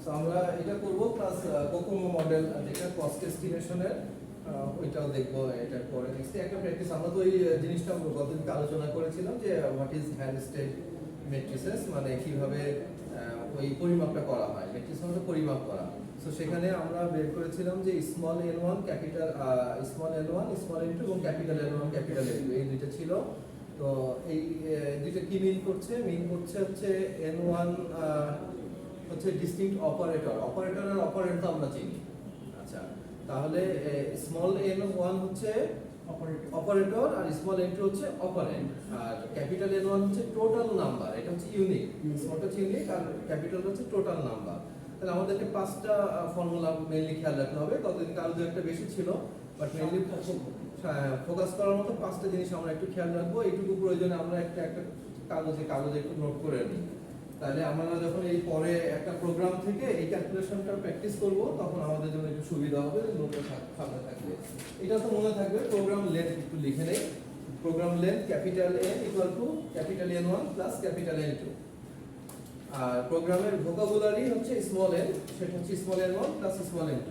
তো আমরা এটা করব প্লাস কোকোমো মডেল যেটা কস্ট এস্টিমেশনের ওইটাও দেখবো এটা পরে নেক্সট একটা প্র্যাকটিস আমরা তো ওই জিনিসটা গতদিন আলোচনা করেছিলাম যে হোয়াট ইজ হ্যালস্টেড মেট্রিসেস মানে কিভাবে ওই পরিমাপটা করা হয় মেট্রিক্স মানে পরিমাপ করা সো সেখানে আমরা বের করেছিলাম যে small n1 capital small n1 small n2 এবং ক্যাপিটাল n1 ক্যাপিটাল n2 এই দুইটা ছিল তো এই দুইটা কি মিন করছে হচ্ছে n1 হচ্ছে ডিস্টিংক্ট অপারেটর অপারেটরের অপারেন্ট তো আমরা চিনি আচ্ছা তাহলে স্মল n1 হচ্ছে অপারেটর আর স্মল n2 হচ্ছে অপারেন্ট আর ক্যাপিটাল n1 হচ্ছে টোটাল নাম্বার এটা হচ্ছে ইউনিক স্মলটা হচ্ছে ইউনিক আর ক্যাপিটাল হচ্ছে টোটাল নাম্বার তাহলে আমাদেরকে পাঁচটা ফর্মুলা মেইনলি খেয়াল রাখতে হবে ততদিন কারো দু একটা বেশি ছিল বাট মেইনলি ফোকাস করার মতো পাঁচটা জিনিস আমরা একটু খেয়াল রাখবো এইটুকু প্রয়োজনে আমরা একটা কাগজে একটু নোট করে নিই তাহলে আমরা যখন এই পরে একটা প্রোগ্রাম থেকে এই ক্যালকুলেশনটা প্র্যাকটিস করব তখন আমাদের জন্য একটু সুবিধা হবে নোটে সামনে থাকবে এটা তো মনে থাকবে প্রোগ্রাম লেন্থ একটু লিখে নেই program length capital N equal to capital N1 plus capital N2 আর প্রোগ্রামের ভোকাবুলারি হচ্ছে স্মল n সেটা হচ্ছে small n1 plus small n2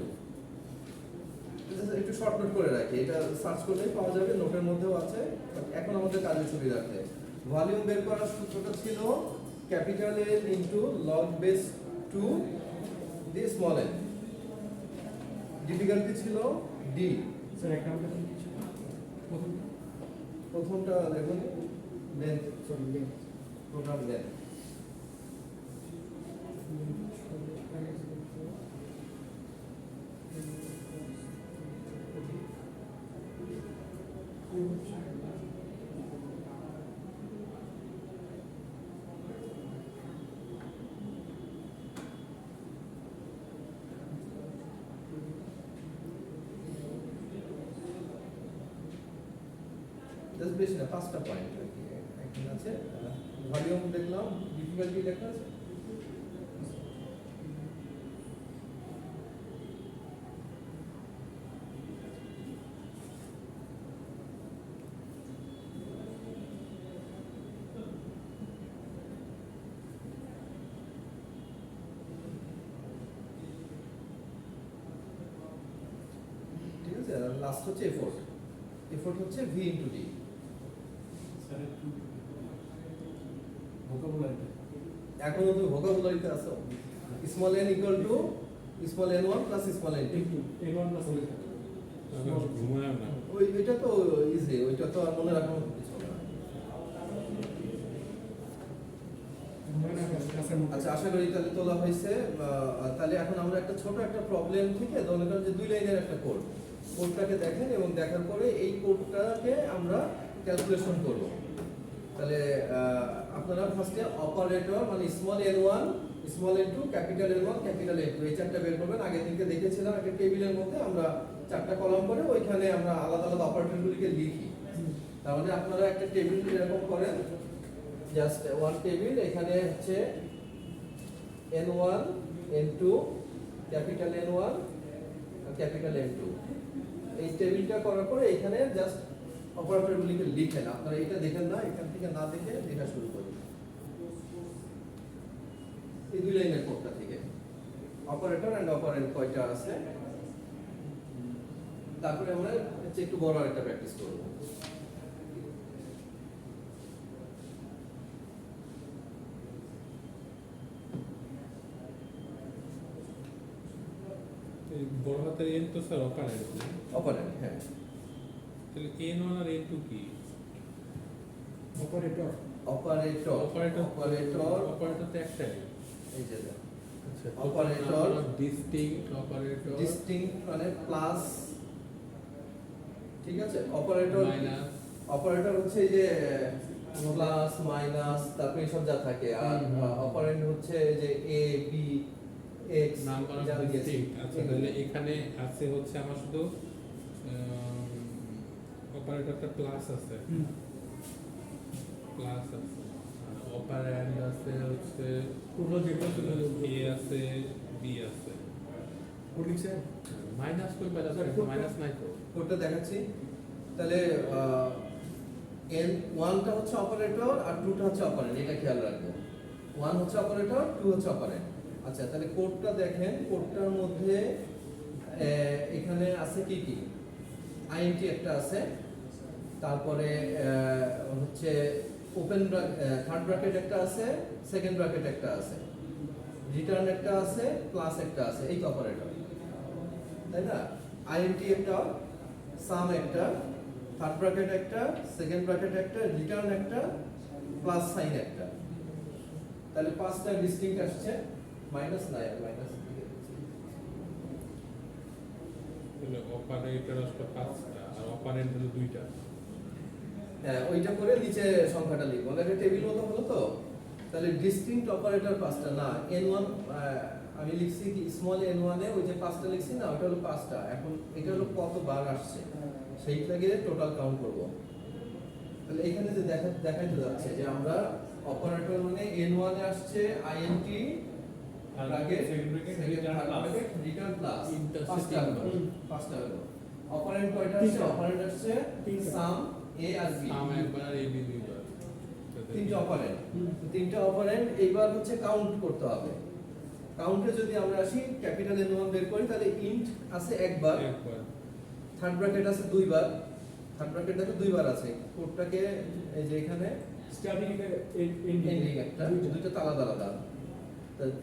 একটু শর্ট নোট করে রাখি এটা সার্চ করলেই পাওয়া যাবে নোটের মধ্যেও আছে এখন আমাদের কাজের সুবিধার্থে ভলিউম বের করার সূত্রটা ছিল capital N into log base 2 দি স্মল n ডিফিকাল্টি ছিল d স্যার একটা আমাদের কি ছিল প্রথমটা দেখুন লেন্থ প্রোগ্রাম লেন্থ বেশি না পাঁচটা পয়েন্ট এখানে আছে ভলিউম দেখলাম ডিফিকাল্টি লেখা আছে ঠিক আছে লাস্ট হচ্ছে এফোর্ট হচ্ছে v ইনটু d এখনো তুমি ভোকাবুলারিতে আছো small n equal two small n1 plus small n2 n1 plus ওই এটা তো ইজি ওইটা তো আর মনে রাখার মতো কিছু না আচ্ছা আশা করি তাহলে তোলা হয়েছে তাহলে এখন আমরা একটা ছোট একটা প্রবলেম থেকে ধরে করেন যে দুই লাইনের একটা কোডটাকে দেখেন এবং দেখার পরে এই কোডটাকে আমরা ক্যালকুলেশন করব তাহলে আপনারা ফার্স্টে অপারেটর মানে small n1 small n2 capital n1 capital n2 এই চারটা বের করবেন আগে থেকে দেখেছিলাম একটা টেবিলের মধ্যে আমরা চারটা কলাম করে ওইখানে আমরা আলাদা আলাদা অপারেটরগুলোকে লিখি তার মানে আপনারা একটা টেবিল এরকম করেন জাস্ট ওয়ান টেবিল এখানে হচ্ছে n1 n2 capital n1 capital n2 এই টেবিলটা করার পরে এখানে জাস্ট অপারেটরগুলিকে লিখেন আপনারা এটা দেখেন না এখান থেকে না দেখে লেখা শুরু করুন এই দুই লাইনের কোডটা থেকে অপারেটর এন্ড অপারেন্ট কয়টা আছে তারপরে আমরা একটু বড় একটা প্র্যাকটিস করব এই বড় হাতের n তো স্যার অপারেন্ট হ্যাঁ তাহলে n1 আর n2 কি অপারেটর অপারেটর তো একটাই এই যে আচ্ছা অপারেটর ডিস্টিংক্ট মানে প্লাস ঠিক আছে অপারেটর মাইনাস অপারেটর হচ্ছে এই যে প্লাস মাইনাস তারপরে সব যা থাকে আর অপারেন্ড হচ্ছে যে a b x number of distinct আচ্ছা তাহলে এখানে আছে হচ্ছে আমার শুধু অপারেটরটা প্লাস আছে অপারেন্ড আছে হচ্ছে টোটাল যেটা ছিল a আছে b আছে কোডিং স্যার মাইনাস কই পাওয়া যাচ্ছে মাইনাস নাই তো কোডটা দেখাচ্ছি তাহলে n1 টা হচ্ছে অপারেটর আর 2 টা হচ্ছে অপারেন্ট এটা খেয়াল রাখবেন 1 হচ্ছে অপারেটর 2 হচ্ছে অপারেন্ট আচ্ছা তাহলে কোডটা দেখেন, কোডটার মধ্যে এখানে আছে কি কি, আইএনটি একটা আছে, তারপরে হচ্ছে ওপেন থার্ড ব্র্যাকেট একটা আছে, সেকেন্ড ব্র্যাকেট একটা আছে, রিটার্ন একটা আছে, প্লাস একটা আছে, এই অপারেটর, তাই না? আইএনটি একটা, সাম একটা, থার্ড ব্র্যাকেট একটা, সেকেন্ড ব্র্যাকেট একটা, রিটার্ন একটা, প্লাস সাইন একটা। তাহলে পাঁচটা ডিস্টিংক্ট আসছে, মাইনাস নাই, মাইনাস তাহলে অপারেটর আসলে 5টা আর অপারেন্ট হলো 2টা। হ্যাঁ ওইটা করে নিচে সংখ্যাটা লিখবো, একটা টেবিল মতো হলো তো। তাহলে ডিস্টিংক্ট অপারেটর পাঁচটা না, n1 আমি লিখছি কি স্মল n1 এ ওই যে পাঁচটা লিখছি না, ওটা হলো পাঁচটা। এখন এটা হলো কতবার আসছে সেইটাকে টোটাল কাউন্ট করব। তাহলে এখানে যে দেখাইতে যাচ্ছে যে আমরা অপারেটর মানে n1 এ আসছে int আর bracket second bracket, return plus। Return plus তিনটা আছে, পাঁচটা হলো, পাঁচটা হলো। অপারেন্ট কয়টা আসছে? তিনটা। অপারেন্ট আসছে তিনটা। সাম a আর b, সাম একবার আর এবি দুইবার। তিনটা অপারেন্ট। তিনটা অপারেন্ট এইবার হচ্ছে কাউন্ট করতে হবে। কাউন্টে যদি আমরা আসি ক্যাপিটাল N1 বের করি তাহলে ইন্ট আছে একবার, একবার থার্ড ব্র্যাকেট আছে দুইবার, থার্ড ব্র্যাকেট দেখো দুইবার আছে, কোডটাকে এই যে এখানে স্টার্টিং এ এন্ডিং একটা, দুইটা তো আলাদা আলাদা।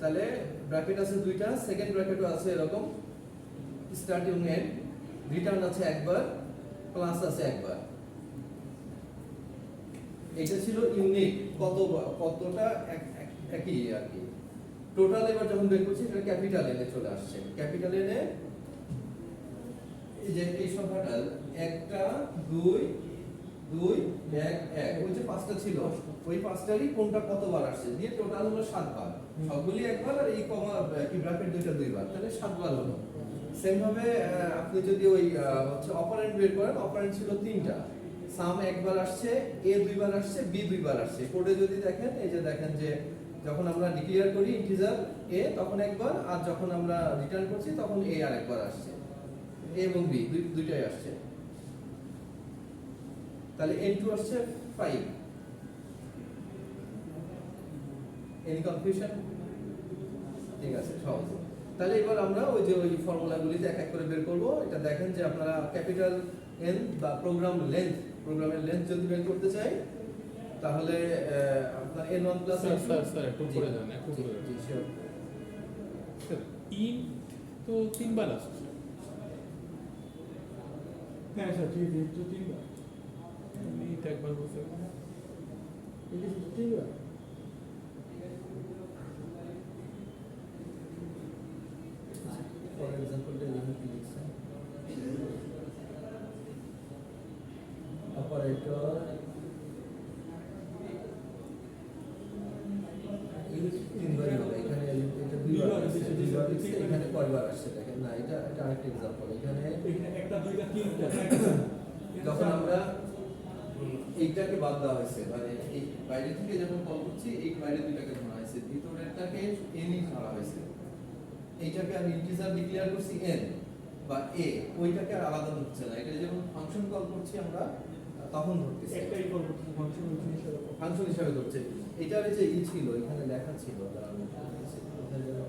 তাহলে ব্র্যাকেট আছে দুইটা, সেকেন্ড ব্র্যাকেটও আছে এরকম, স্টার্টিং এন্ড, রিটার্ন আছে একবার, প্লাস আছে একবার। এটা ছিল ইউনিক, কতটা একই আর কি। টোটাল এবার যখন বের করছি এটা ক্যাপিটাল এনে চলে আসছে, ক্যাপিটাল এনে এই যে এই সংখ্যাটা একটা দুই দুই এক এক, ওই যে পাঁচটা ছিল ওই পাঁচটারই কোনটা কতবার আসছে দিয়ে টোটাল হলো 7 বার, সবগুলি একবার আর এই কমা কি ব্র্যাকেট দুইটা দুইবার, তাহলে 7 বার হলো। সেম ভাবে আপনি যদি ওই হচ্ছে অপারেন্ড বের করেন, অপারেন্ড ছিল তিনটা, সাম একবার আসছে, এ দুইবার আসছে, বি দুইবার আসছে। কোডে যদি দেখেন এই যে দেখেন যে যখন আমরা ডিক্লেয়ার করি ইন্টিজার এ তখন একবার, আর যখন আমরা রিটার্ন করছি তখন এ আর একবার আসছে, এ এবং বি দুইটাই আসছে। তাহলে n2 আসছে 5। Any confusion? ঠিক আছে, সহজ। তাহলে এবার আমরা ওই যে ওই ফর্মুলাগুলিতে এক এক করে বের করব। এটা দেখেন যে আপনারা ক্যাপিটাল N বা প্রোগ্রামের লেন্থ যদি বের করতে চাই তাহলে আপনার n1 প্লাস স্যার একটু করে দেন, একটু করে দেন। স্যার ইন্ট তো 3বার আসছে। হ্যাঁ স্যার ঠিক আছে, তো তিনবার ইন্ট একবার বলতে এটা তিনবার ফর এক্সাম্পল কি লিখছেন, অপারেটর তিনবারই হবে, এখানে এটা দুইবার আসছে, দুইবার লিখছে, এখানে কয়বার আসছে দেখেন না, এটা আরেকটা এক্সাম্পল। এখানে এখানে একটা দুইটা তিনটা যখন আমরা এইটাকে বাদ দেওয়া হয়েছে, মানে এই বাইরে থেকে যখন কল করছি এই বাইরে দুইটাকে ধরা হয়েছে, ভিতরেরটাকে n ধরা হয়েছে। এইটাকে আমি ইন্টিজার ডিক্লেয়ার করছি n বা a, ওইটাকে আর আলাদা হচ্ছে না। এটা যখন ফাংশন কল করছি আমরা তখন ধরতেছি, একটাই কল করতে ফাংশন হিসেবে ফাংশন হিসাবে ধরছে। এটার যে ছিল এখানে লেখা ছিল, দাঁড়ান, কোথায় যেন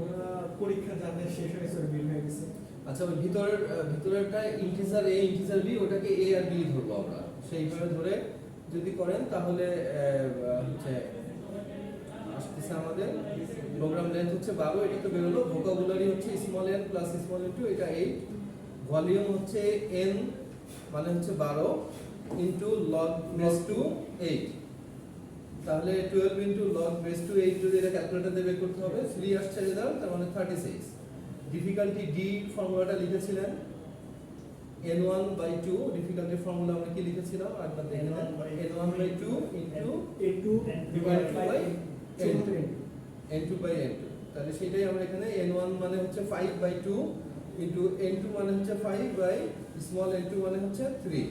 ওরা পরীক্ষা যাদের শেষ হয়েছে ওরা বের হয়ে গেছে। আচ্ছা ওই ভিতরেরটা ইন্টিজার a ইন্টিজার b, ওটাকে a আর b ধরবো আমরা। সেইভাবে ধরে যদি করেন তাহলে হচ্ছে আসতেছে আমাদের প্রোগ্রাম লেন্থ হচ্ছে 12, এটা তো বেরোলো। ভোকাবুলারি হচ্ছে small n plus small n2, এটা 8। ভলিউম হচ্ছে n মানে হচ্ছে 12 ইনটু log base to 8, তাহলে 12 ইনটু log base to 8 যদি এটা ক্যালকুলেটর দিয়ে বের করতে হবে, 3 আসছে রেজাল্ট, তার মানে 36। ডিফিকাল্টি ডি ফর্মুলাটা লিখেছিলেন n1/2, ডিফিকাল্টি ফর্মুলা আমরা কি লিখেছিলাম একবার দেখে নেন, n1/2 into A2 divided by n2 n2/n2। তাহলে সেটাই আমরা এখানে n1 মানে হচ্ছে 5/2 ইনটু n2 মানে হচ্ছে 5 বাই স্মল n2 মানে হচ্ছে 3।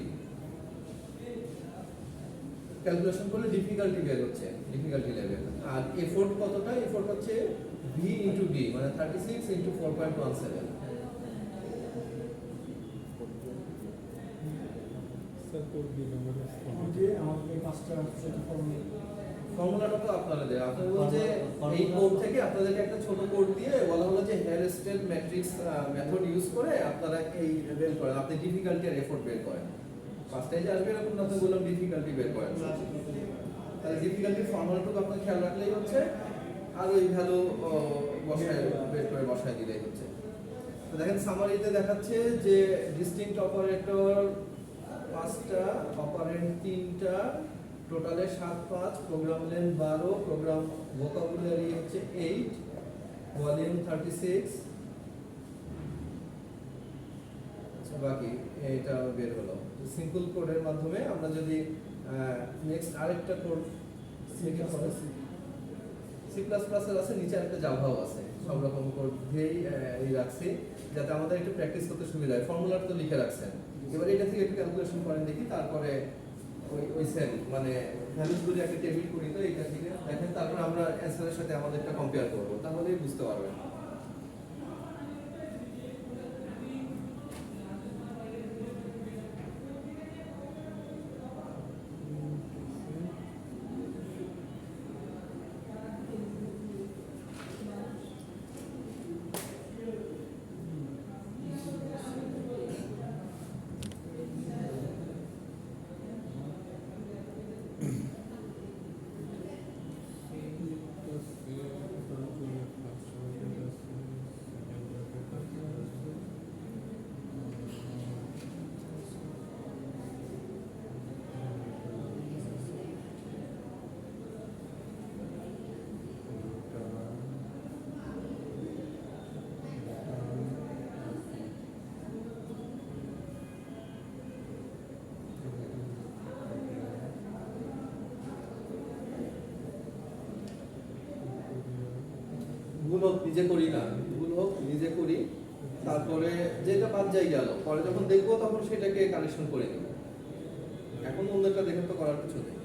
ক্যালকুলেশন করলে ডিফিকাল্টি বের হচ্ছে, ডিফিকাল্টি লেভেল। আর এফোর্ট কতটা? এফোর্ট হচ্ছে ভি ইন্টু ডি মানে 36 ইন্টু 4.17। স্যার কোড দিন আমাদের যে আমাকে পাঁচটা সেটা ফর্মুলা ফর্মুলাটা তো আপনারা দেয় আপনারা বলছেন যে এই কোড থেকে আপনাদেরকে একটা ছোট কোড দিয়ে বলা হলো যে here state matrix method use করে আপনারা এই বের করেন, আপনি ডিফিকাল্টি আর এফোর্ট বের করেন। ফার্স্টে যে আসবে এরকম না, তো বললাম ডিফিকাল্টি বের করেন। তাহলে ডিফিকাল্টির ফর্মুলাটুকু আপনার খেয়াল রাখলেই হচ্ছে, আর ওই ভ্যালু বসায় বের করে বসায় দিলেই হচ্ছে। তো দেখেন সামারিতে দেখাচ্ছে যে ডিস্টিংক্ট অপারেটর 5টা, অপারেন্ড 3টা, টোটালে 7 5, প্রোগ্রাম লেন্থ 12, প্রোগ্রাম ভোকাবুলারি হচ্ছে 8, ভলিউম 36। আচ্ছা বাকি এটা বের হলো সিম্পল কোডের মাধ্যমে। আমরা যদি নেক্সট আরেকটা কোড সি প্লাস প্লাসের আছে, নিচে একটা জাভাও আছে, সব রকম কোড দিয়েই এই রাখছি যাতে আমাদের একটু প্র্যাকটিস করতে সুবিধা হয়। ফর্মুলাটা তো লিখে রাখছেন, এবার এটা থেকে একটু ক্যালকুলেশন করেন দেখি, তারপরে ওই সেল মানে ভ্যালুগুলো একটা টেবিল করি তো এইটা থেকে দেখেন, তারপর আমরা অ্যান্সারের সাথে আমাদেরটা কম্পেয়ার করব, তাহলেই বুঝতে পারবেন। গুণক নিজে করি না, গুণক নিজে করি, তারপরে যেটা বাদ যাই গেল, পরে যখন দেখবো তখন সেটাকে কালেকশন করে নেব। এখন অন্যটা দেখে তো করার কিছু নেই,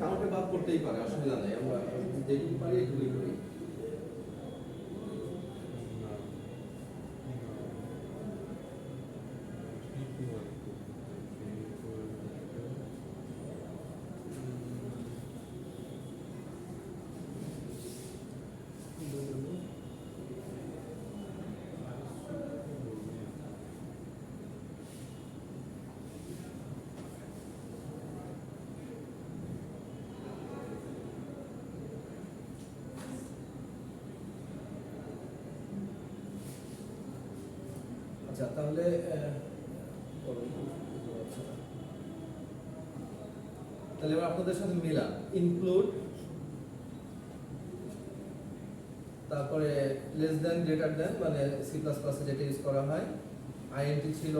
আমাকে বাদ করতেই পারে, অসুবিধা নেই, আমরা যেটুকু পারি এটুকুই করি। আচ্ছা তাহলে এবার আপনাদের সাথে মিলান, ইনক্লুড, তারপরে লেস দ্যান গ্রেটার দ্যান মানে সি প্লাস প্লাসে যেটা ইউজ করা হয়, আইএনটি ছিল,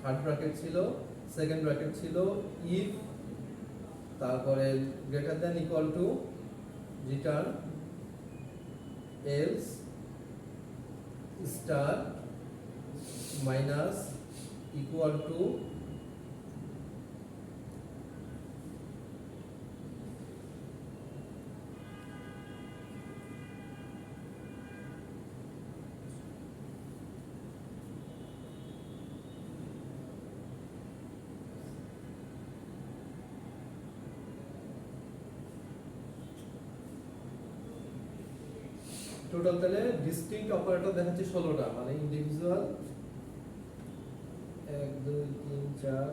থার্ড ব্র্যাকেট ছিল, সেকেন্ড ব্র্যাকেট ছিল, ইফ, তারপরে greater than equal two, return, else, star, minus, equal to, total তাহলে ডিস্টিংক্ট অপারেটর দেখাচ্ছে 16টা, মানে ইন্ডিভিজুয়াল 1 2 3 4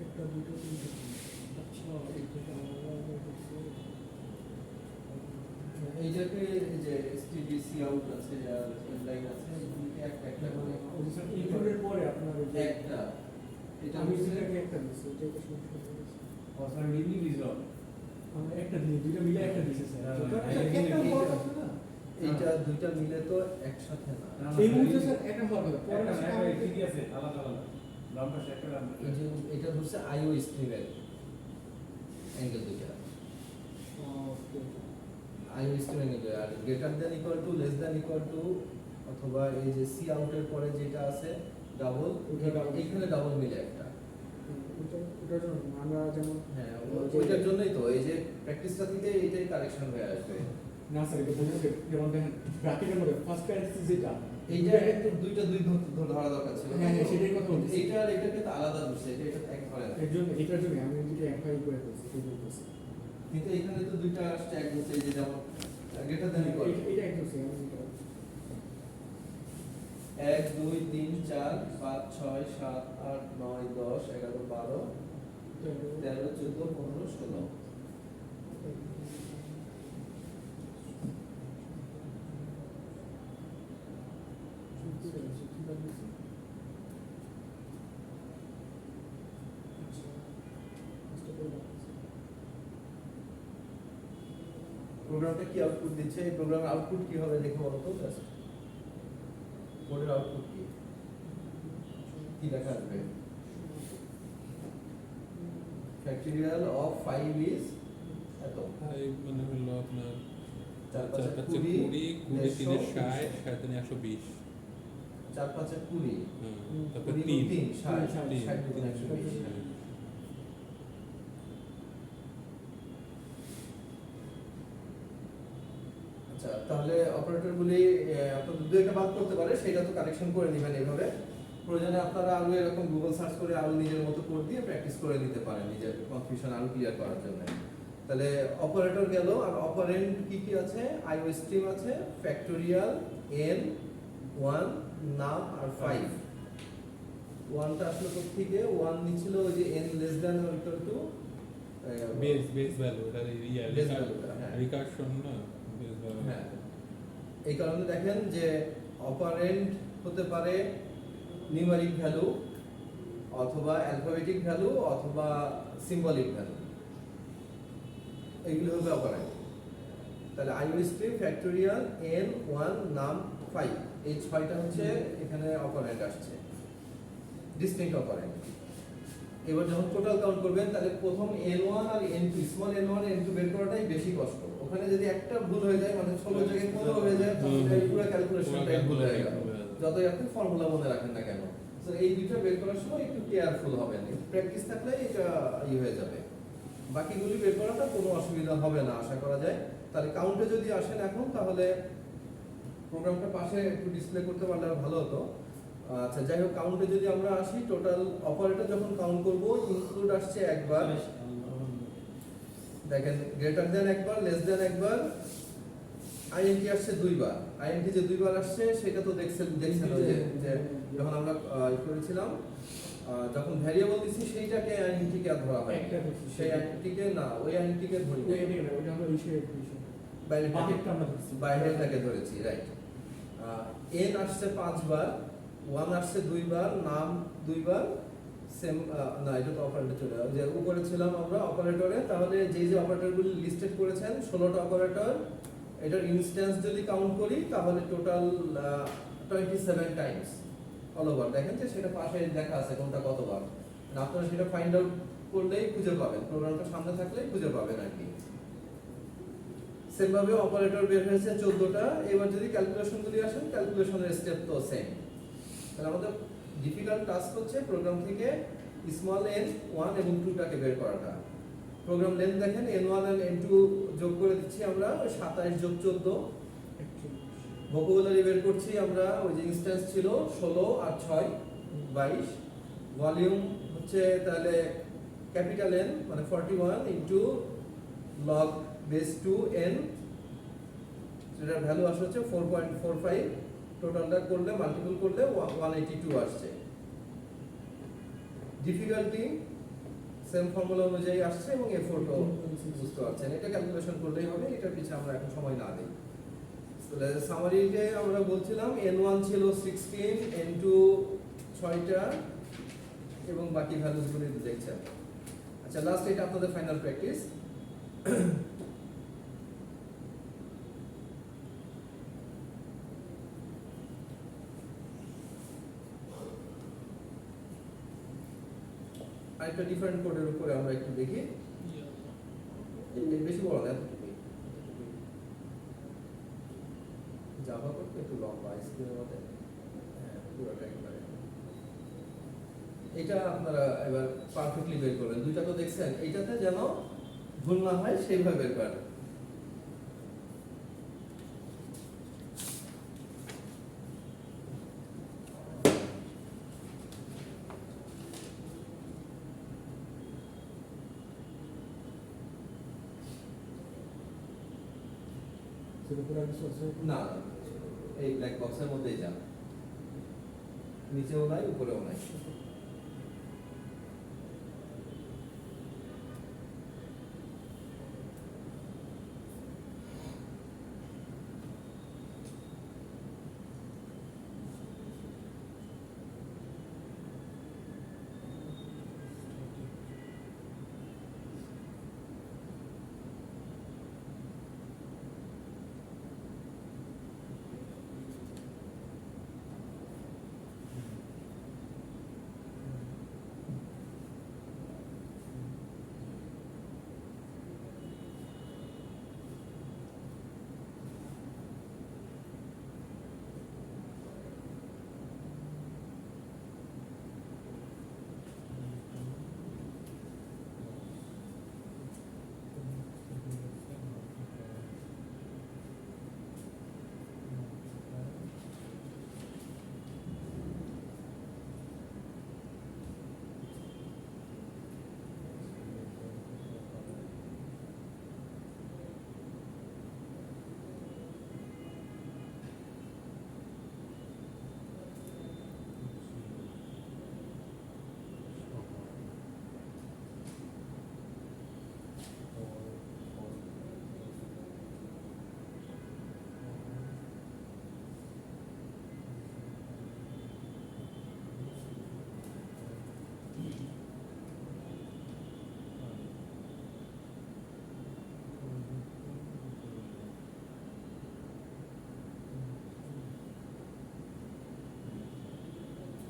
একটা দুটো তিনটে। আচ্ছা এইটাকে যে এসটিডিসি আউট আছে আর লাইন আছে, এগুলোকে একটা একটা করে ইনক্লুডের পরে আপনার ওই যে একটা, এটা আমি হচ্ছে যেটাকে একটা দিচ্ছি যেটা সমস্যা হয়েছে স্যার ইন্ডিভিজুয়াল আমরা একটা দিয়ে দুইটা মিলে একটা দিছি স্যার এইটা দুইটা মিলে তো একসাথে না। এই মুহূর্তে স্যার একটা হবে একটা না, একটা ঠিকই আছে, আলাদা আলাদা। লম্বা একটা লম্বা এই যে এটা হচ্ছে আইও স্ট্রিমের অ্যাঙ্গেল দুইটা, ওকে আইও স্ট্রিম অ্যাঙ্গেল, আর greater than equal to less than equal to, অথবা এই যে সি আউটের পরে যেটা আছে ডাবল, ওইটা double। এইখানে ডাবল মিলে একটা। ওটার জন্য আমরা যেমন হ্যাঁ ওইটার জন্যই তো এই যে প্র্যাকটিসটা থেকে এইটাই কারেকশন হয়ে আসবে। না স্যার এটা বলতে যেমন দেখেন ব্র্যাকেটের মধ্যে ফার্স্ট প্যারেন্থেসিস যেটা এইটা একটু দুইটা দুই ধরা দরকার ছিল। হ্যাঁ, হ্যাঁ, সেটাই কথা বলছি। এইটা আর এটা কিন্তু আলাদা ধরছে, এটা এক ধরে না। এর জন্য এটার জন্য আমি যদি এফআই করে ফেলছি সেই বলতেছি কিন্তু এখানে তো দুইটা আসছে এক ধরছে, এই যে যেমন গ্রেটার দ্যান ইকুয়াল এটা একদম সেম আমি এটা 1 2 3 4 5 6 7 8 9 10 11 12 13 14 15 16। প্রোগ্রামটা কি আউটপুট দিচ্ছে, এই প্রোগ্রামের আউটপুট কি হবে দেখো বলো তো জাস্ট। কোডের আউটপুট কি কি লেখা আসবে? ফ্যাক্টরিয়াল অফ 5 ইজ এত, তাই মানে হলো আপনার 4 চার 5 পাঁচে 20 20, 20 তিনে 60, 60 তিনে 120, 4 5 20, তারপর 20 3 3 60 তিন। 60 3 120। আচ্ছা তাহলে অপারেটরগুলি আপনাদের দু একটা বাদ করতে পারে, সেটা তো কারেকশন করে নেবেন এইভাবে। প্রয়োজনে আপনারা আরো এরকম গুগল সার্চ করে আরো নিজের মতো কোড দিয়ে প্র্যাকটিস করে নিতে পারেন নিজের কনফিউশন আরো ক্লিয়ার করার জন্য। তাহলে অপারেটর গেল, আর অপারেন্ড কি কি আছে? আইও স্ট্রিম আছে, ফ্যাক্টোরিয়াল, n 1 নাম আর 5। 1টা আসলে কোথা থেকে? 1 নিছিল ওই যে n less than or equal to base value, এটা ইয়া Base value টা, হ্যাঁ। রিকারশন না বেস ভ্যালু। হ্যাঁ, এই কারণে দেখেন যে অপারেন্ড হতে পারে নিউমেরিক ভ্যালু, অথবা অ্যালফাবেটিক ভ্যালু, অথবা সিম্বলিক ভ্যালু, এইগুলো হবে অপারেন্ড। তাহলে আইও স্ট্রিম, ফ্যাক্টোরিয়াল, n 1 নাম 5, এই 6টা হচ্ছে এখানে অপারেন্ড আসছে, ডিসটিংক্ট অপারেন্ড। এবার যখন টোটাল কাউন্ট করবেন তাহলে প্রথম n1 আর n2, স্মল n1 n2 বের করাটাই বেশি কষ্ট। ওখানে যদি একটা ভুল হয়ে যায়, মানে 16 জায়গায় 15 হয়ে যায়, তাহলে পুরো ক্যালকুলেশনটাই ভুল হয়ে গেল, যতই আপনি ফর্মুলা মনে রাখেন না কেন। তো এই দুইটা বের করার সময় একটু কেয়ারফুল হবেন, প্র্যাকটিস থাকলে এটা হয়ে যাবে। বাকিগুলি বের করাটা কোনো অসুবিধা হবে না আশা করা যায়। তাহলে কাউন্টে যদি আসেন এখন, তাহলে প্রোগ্রামটা পাশে একটু ডিসপ্লে করতে পারলে ভালো হতো। আচ্ছা যাই হোক, কাউন্টে যদি আমরা আসি, টোটাল অপারেটর যখন কাউন্ট করব, ইনক্লুড আসছে একবার, দেখেন গ্রেটার দেন একবার, লেস দেন একবার, আইএনটি আসছে দুইবার। আইএনটি যে দুইবার আসছে সেটা তো দেখছেন ওই যে যখন আমরা করেছিলাম, যখন ভ্যারিয়েবল দিছি সেইটাকে আইএনটি কে ধরা হয়, একটা দেখছি। সেই আইএনটি কে না, ওই আইএনটি কে ধরি ওই এটা ওটা হলো ইস্যু বাকেটটা আমরা ধরছি। বাইরেটাকে ধরেছি, রাইট। এন আসছে 5 বার, 1 আসছে 2 বার, নাম 2 বার, সেম না এটা তো অপারেটর চলে যাবে, যে উপরে ছিলাম আমরা অপারেটরে। তাহলে যে যে অপারেটরগুলি লিস্টেড করেছেন 16টা অপারেটর, এটার ইনস্ট্যান্স যদি কাউন্ট করি তাহলে টোটাল 27 টাইমস অল ওভার। দেখেন যে সেটা পাশে লেখা আছে কোনটা কতবার, আপনারা সেটা ফাইন্ড আউট করলেই খুঁজে পাবেন, প্রোগ্রামটা সামনে থাকলেই খুঁজে পাবেন আর কি। সেম ভাবে অপারেটর বের হয়েছে 14টা। এবার যদি ক্যালকুলেশনগুলি আসেন, ক্যালকুলেশনের স্টেপ তো সেম। তাহলে আমাদের ডিফিকাল্ট টাস্ক হচ্ছে প্রোগ্রাম থেকে স্মল n 1 এবং 2টাকে বের করাটা। প্রোগ্রাম লেন্থ দেখেন n1 আর n2 যোগ করে দিচ্ছি আমরা 27 যোগ 14। ভোকাবুলারি বের করছি আমরা, ওই যে ইনস্ট্যান্স ছিল 16 আর 6 22। ভলিউম হচ্ছে তাহলে ক্যাপিটাল N মানে 41 ইনটু log base 2n, যেটার ভ্যালু আসছে হচ্ছে 4.45। টোটালটা করলে মাল্টিপল করলে 182 আসছে। ডিফিকাল্টি সেম ফর্মুলা অনুযায়ী আসছে এবং এফোর্টও বুঝতে পারছেন। এটা ক্যালকুলেশন করলেই হবে, এটার পিছনে আমরা এখন সময় না দিই। তাহলে সামারিতে আমরা বলছিলাম n1 ছিল 16, n2 6টা এবং বাকি ভ্যালুসগুলি দেখছেন। আচ্ছা লাস্ট এটা আপনাদের ফাইনাল প্র্যাকটিস। একটা ডিফারেন্ট কোডের উপরে আমরা একটু দেখি। বেশি বড় না, এতটুকুই। জাভা কোড একটু লম্বা স্ক্রিনের মধ্যে, হ্যাঁ পুরোটা একবারে। এটা আপনারা এবার পারফেক্টলি বের করবেন। দুইটা তো দেখছেন, এইটাতে যেন ভুল না হয় সেইভাবে বের করেন। না, এই ব্ল্যাক বক্সের মধ্যেই যান, নিচেও নাই উপরেও নাই।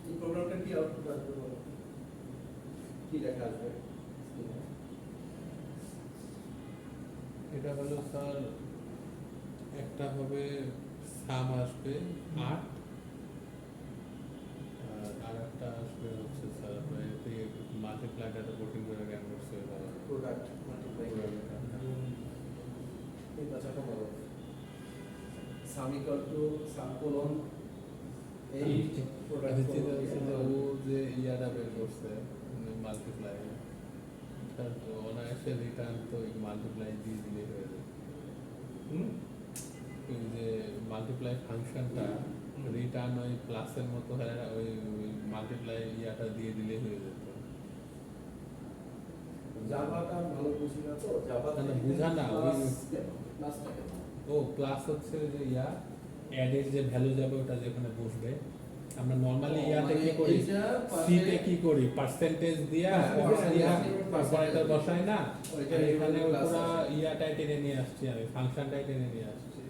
এই প্রোগ্রামটা কি আউটপুট আসবে বলো? কি লেখা আসবে? এটা হলো স্যার, একটা হবে সাম আসবে 8, আর একটা আসবে হচ্ছে স্যার আপনার এতে মাল্টিপ্লাই ডাটা কোডিং করে র্যাম করছে প্রোডাক্ট মাল্টিপ্লাই এই বাচ্চাটা বলো। সাম ইকুয়াল টু সাম কোলন এই প্রোডাক্ট ও যে ইয়াটা বের করছে মাল্টিপ্লাই, তার তো অনায়াসে রিটার্ন তো মাল্টিপ্লাই দিয়ে দিলে হয়ে যাবে। ওই যে মাল্টিপ্লাই ফাংশনটা রিটার্ন ওই প্লাসের মতো হয়, ওই মাল্টিপ্লাই ইয়াটা দিয়ে দিলে হয়ে যেত। জাভাটা ভালো বুঝি না তো, জাভা না, বুঝা না, ওই প্লাসটা কেন? ও প্লাস হচ্ছে যে ইয়া অ্যাডের যে ভ্যালু যাবে ওটা যেখানে বসবে। আমরা নরমালি ইয়াতে কি করি, সিতে কি করি, পার্সেন্টেজ দিয়া অপারেটর বসাই না, আর এখানে পুরো ইয়াটাই টেনে নিয়ে আসছি, আমি ফাংশনটাই টেনে নিয়ে আসছি।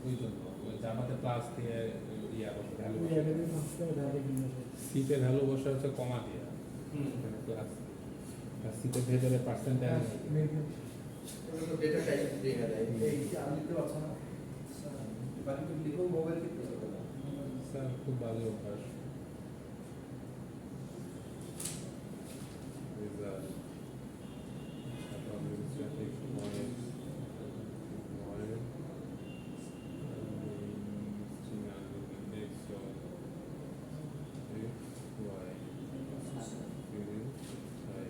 ওই জন্য ওই জাভাতে প্লাস দিয়ে ইয়া বসে ভ্যালু, সিতে ভ্যালু বসে হচ্ছে কমা দিয়া প্লাস, আর সিতে ভেতরে পার্সেন্টেজ। এটা তো ডেটা টাইপ দিয়ে দেয়। এই যে আমি দিতে পারছি না, বাকি তো লিখো মোবাইল থেকে স্যার খুব ভালো অভ্যাস। Result administrative noise, index of x, y, series, I.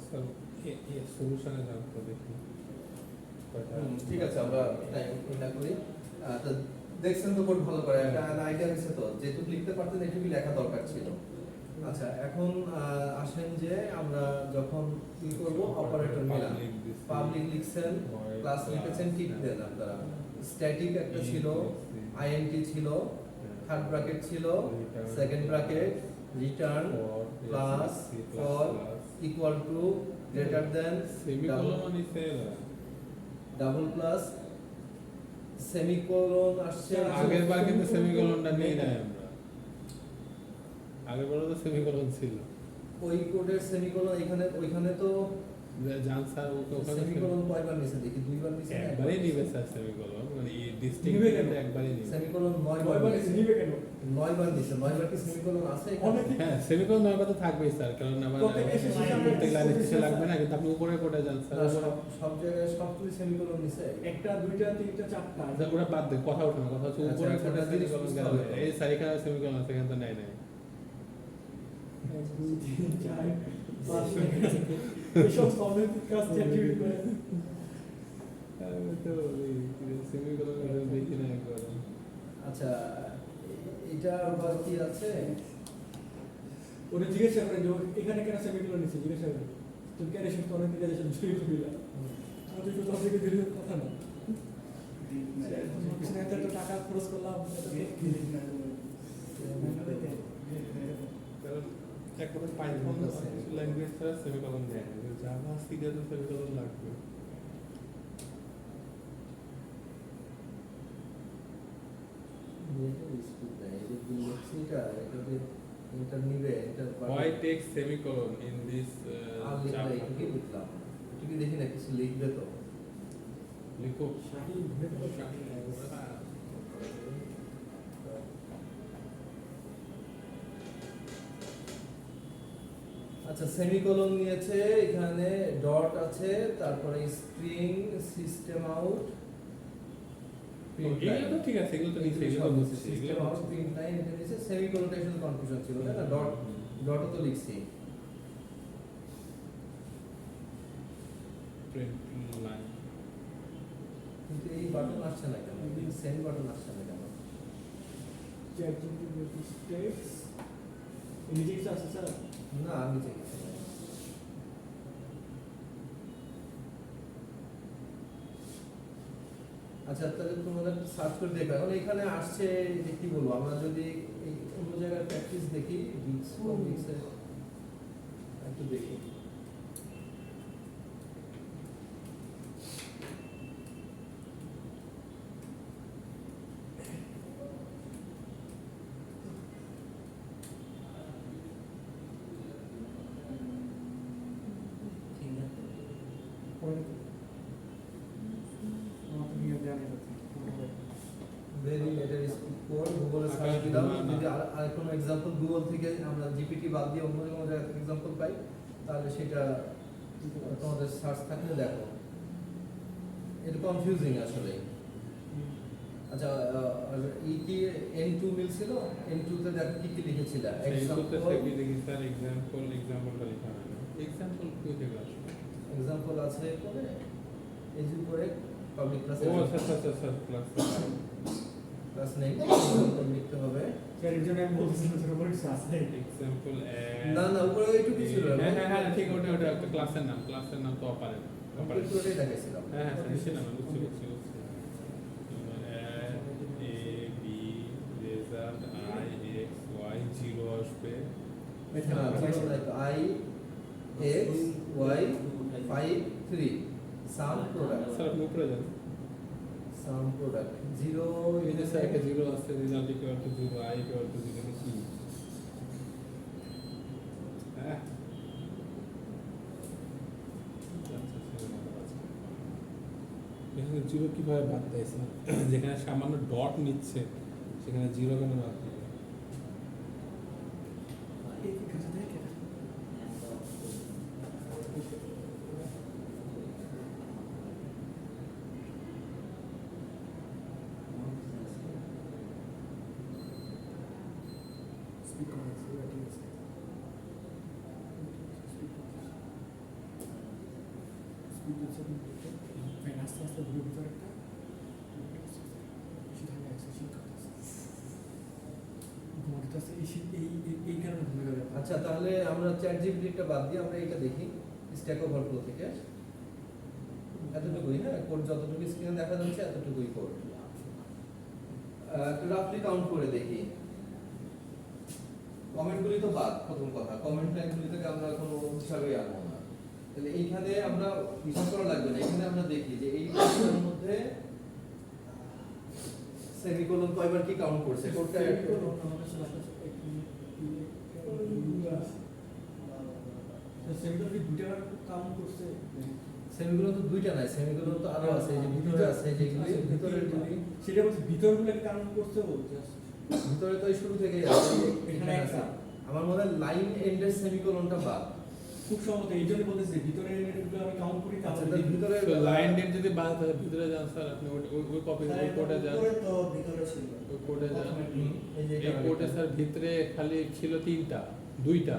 Sir সলিউশনে যান তো দেখি কয়টা। ঠিক আছে, আমরা টাইম এটা করি। তো দেখছেন তো কোড ভালো করে, একটা আইডিয়া হয়েছে তো, যেটুকু লিখতে পারতেন এটুকু লেখা দরকার ছিল। আচ্ছা, এখন আসেন যে আমরা যখন কি করব, অপারেটর মিলান। পাবলিক লিখছেন, ক্লাস লিখেছেন, ঠিক দেন আপনারা। স্ট্যাটিক একটা ছিল, আইএনটি ছিল, থার্ড ব্র্যাকেট ছিল, second bracket, return plus for equal to greater than semicolon is double plus semicolon আসছে আগের বার কিন্তু সেমিকোলনটা নেই নাই আমরা, আগের বারও তো সেমিকোলন ছিল। ওই কোডের সেমিকোলন এখানে ওইখানে তো জান স্যার ওখানে সেমিকোলন কয়বার নিছে দেখি দুইবার নিছে না একবারই নিবে স্যার সেমিকোলন, মানে এই নিবে ডিস্ট্রিক্ট কেন? একবারই নিবে। সেমিকোলন 9 বার কয়বার নিছে নিবে কেন? 9 বার নিছে 9 বার কি সেমিকোলন আছে এখানে? অনেকে হ্যাঁ সেমিকোলন নয় কথা থাকবেই স্যার, কারণ আবার প্রত্যেক এসে শেষে আমরা প্রত্যেক লাইনে শেষে discuss লাগবে না, কিন্তু আপনি উপরে কোডে যান স্যার, না, সব জায়গায় সবগুলি সেমিকোলন নিছে একটা দুইটা তিনটা চারটা আচ্ছা ওরা বাদ দে, কথা ওঠে না, কথা হচ্ছে আচ্ছা, উপরে আচ্ছা, কোডে এটা জিনিস সেমিকোলন বুঝতে গেল, হবে। এই স্যার এখানে সেমিকোলন আছে, এখানে তো নাই নাই। 1 2 3 4 5 এসব কমিউনিটি কাজ চ্যাটিং করে আমি তো এই সেমিকোলন দেখি না একবার। আচ্ছা এটা আবার কি আছে ওরে জিজ্ঞাসা করেন যে এখানে কেন সেমিকোলন নিছে, জিজ্ঞাসা করেন তুমি কেন এসব কমিউনিটি কাজে সব জড়িত হইলা? আমাদের তো তার থেকে দূরের কথা না, পিছনে এত টাকা খরচ করলাম কারণ একবারে পাইথন ল্যাঙ্গুয়েজ ছাড়া সেমিকোলন দেয় না, জাভা সিতে তো সেমিকোলন লাগবে। এটা নিবে এটা Why take semicolon in this Java? কি লিখলাম এটা কি দেখি না কিছু লিখবে তো লিখো শাহী ভেতরে আচ্ছা সেমিকোলন নিয়েছে, এখানে ডট আছে, তারপরে স্ট্রিং সিস্টেম আউট এগুলো তো ঠিক আছে, এগুলো তো নিচে এগুলো তো বুঝছি, সিস্টেম এগুলো আউট প্রিন্ট লাইন এটা নিয়েছে, সেমিকোলনটা শুধু কনফিউশন ছিল তাই না, ডটও তো লিখছি প্রিন্ট লাইন। কিন্তু এই বাটন আসছে না কেন, সেন্ড বাটন আসছে না কেন? চ্যাটিং উইথ স্টেটস নিজে কিছু আছে স্যার? না আমি দেখছি না। আচ্ছা তাহলে তোমাদের সার্চ করে দেখো, এখন এখানে আসছে যে কি বলবো, আমরা যদি এই অন্য জায়গায় প্র্যাকটিস দেখি গিগস কমিক্সে একটু দেখি ভেরি এটা কোড গুগলে সার্চ দিলাম, যদি আর কোনো एग्जांपल গুগল থেকে আমরা জিপিটি বাদ দিয়ে অন্য কোনো জায়গা থেকে एग्जांपल পাই তাহলে সেটা তোমাদের সার্চ থাকলে দেখো, এটা কনফিউজিং আসলে। আচ্ছা ই কি n2 মিলছিল, n2 তে দেখো কি কি লিখেছিল এক্সাম্পল एग्जांपल থেকে দেখি স্যার, এক্সাম্পলটা লেখা হয় না, এক্সাম্পল কই থেকে আসবে? एग्जांपल আছে পরে এই যে পরে পাবলিক ক্লাস ও আচ্ছা আচ্ছা আচ্ছা ক্লাস ক্লাস নেই एग्जांपल লিখতে হবে। স্যার এর জন্য আমি বলছিলাম যে রোবট আছে এক্সাম্পল না না উপরে এইটুকু ছিল, হ্যাঁ হ্যাঁ হ্যাঁ ঠিক, ওটা একটা ক্লাসের নাম তো অপারেন্ট অপারেন্ট। পুরোটাই দেখাইছিলাম। হ্যাঁ হ্যাঁ নিচে নাম বুঝছি বুঝছি বুঝছি। A B result I X Y zero আসবে। I X Y 5 3 sum product sir আপনি উপরে যান, sum product 0 এই যে স্যার একটা জিরো আসছে, result equal to zero, I equal to zero, কি হ্যাঁ এখানে জিরো কিভাবে বাদ দেয় স্যার? যেখানে সামান্য ডট নিচ্ছে সেখানে জিরো কেন বাদ দিবে? এই কি কাজ দেখে স্পিক করে ঠিক আছে স্পিক হচ্ছে ফ্যান আস্তে আস্তে ঘুরে ভিতরে একটা সেখানে আছে শিক্ষা ঘুমাতে আছে এই কারণে ঘুরে গেল। আচ্ছা তাহলে আমরা চ্যাট জিপিটিটা বাদ দিয়ে আমরা এটা দেখি স্ট্যাক ওভারফ্লো থেকে এতটুকুই, হ্যাঁ কোড যতটুকু স্ক্রিনে দেখা যাচ্ছে এতটুকুই কোড। রাফলি কাউন্ট করে দেখি, কমেন্টগুলি তো বাদ, প্রথম কথা কমেন্ট লাইনগুলি থেকে আমরা কোনো হিসাবেই আনবো না, তাহলে এইখানে আমরা হিসাব করা লাগবে না, এখানে আমরা দেখি যে এই কোডটার মধ্যে সেমিকোলন কয়বার কি কাউন্ট করছে কোডটা সেমিকোলন কি দুইটা কাউন্ট করছে? সেমিকোলন তো দুইটা নাই, সেমিকোলন তো আরো আছে, এই যে ভিতরে আছে যেগুলি ভিতরের গুলি সেটা বলছে ভিতরগুলো কাউন্ট করছে ও জাস্ট ভিতরে তো এই শুরু থেকেই আছে, এখানে এখানে আছে। আমার মনে হয় লাইন এন্ডের সেমিকোলনটা বাদ। খুব সম্ভবত এই জন্য বলতেছে ভিতরে এগুলো আমি কাউন্ট করি আচ্ছা তাহলে তাহলে ভিতরে লাইন ডেট যদি বাদ হয় ভিতরে যান স্যার আপনি ওই কপি ওই কোডে যান, তো ভিতরে ছিল ওই কোডে যান। এই যে এই কোডে স্যার ভিতরে খালি ছিল 3টা 2টা,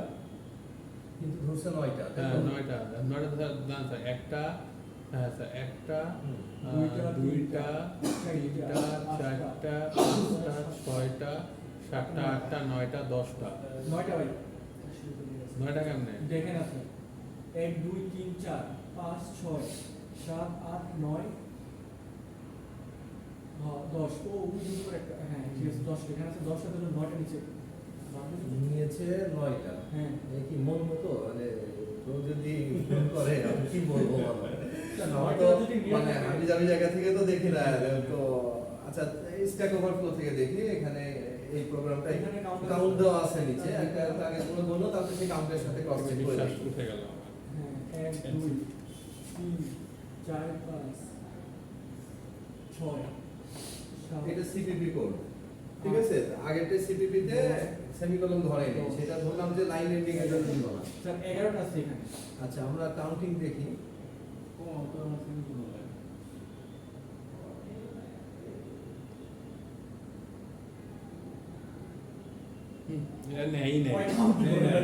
কিন্তু ধরছে 9টা হ্যাঁ 9টা স্যার জান স্যার একটা, হ্যাঁ স্যার একটা, দুইটা, দুইটা, তিনটা, 3টা, 4টা, 5টা, 6টা, 7টা, 8টা, 9টা, 10টা। 9টা ভাই 9টা কেমনে? দেখেন আছে 1 2 3 4 5 6 7 8 9 হ্যাঁ 10 ও ওই উপরে একটা হ্যাঁ ঠিক আছে 10 এখানে আছে 10 সাথে 9টা নিচে নিয়েছে 9টা। হ্যাঁ এই কি মন মতো মানে কেউ যদি ফোন করে আমি কি বলবো বলো? আমার তো মানে আমি যাবি জায়গা থেকে তো দেখি না তো। আচ্ছা স্ট্যাক ওভারফ্লো থেকে দেখি এখানে এই প্রোগ্রামটা এখানে কাউন্ট দেওয়া আছে নিচে একটা আগে কোনো বললো তারপরে সেই কাউন্টের সাথে ক্রস চেক করে বিশ্বাস দেখি। উঠে গেল আমার। হ্যাঁ 1 2 3 4 5 6 এটা সিপিপি কোড ঠিক আছে, আগেরটা সিপিপি তে সেমিকোলন ধরে নেই, সেটা ধরলাম যে লাইন এন্ডিং এর জন্য দিব না। স্যার 11টা আছে এখানে আচ্ছা আমরা কাউন্টিং দেখি। এটা নেই নেই কয় count করে?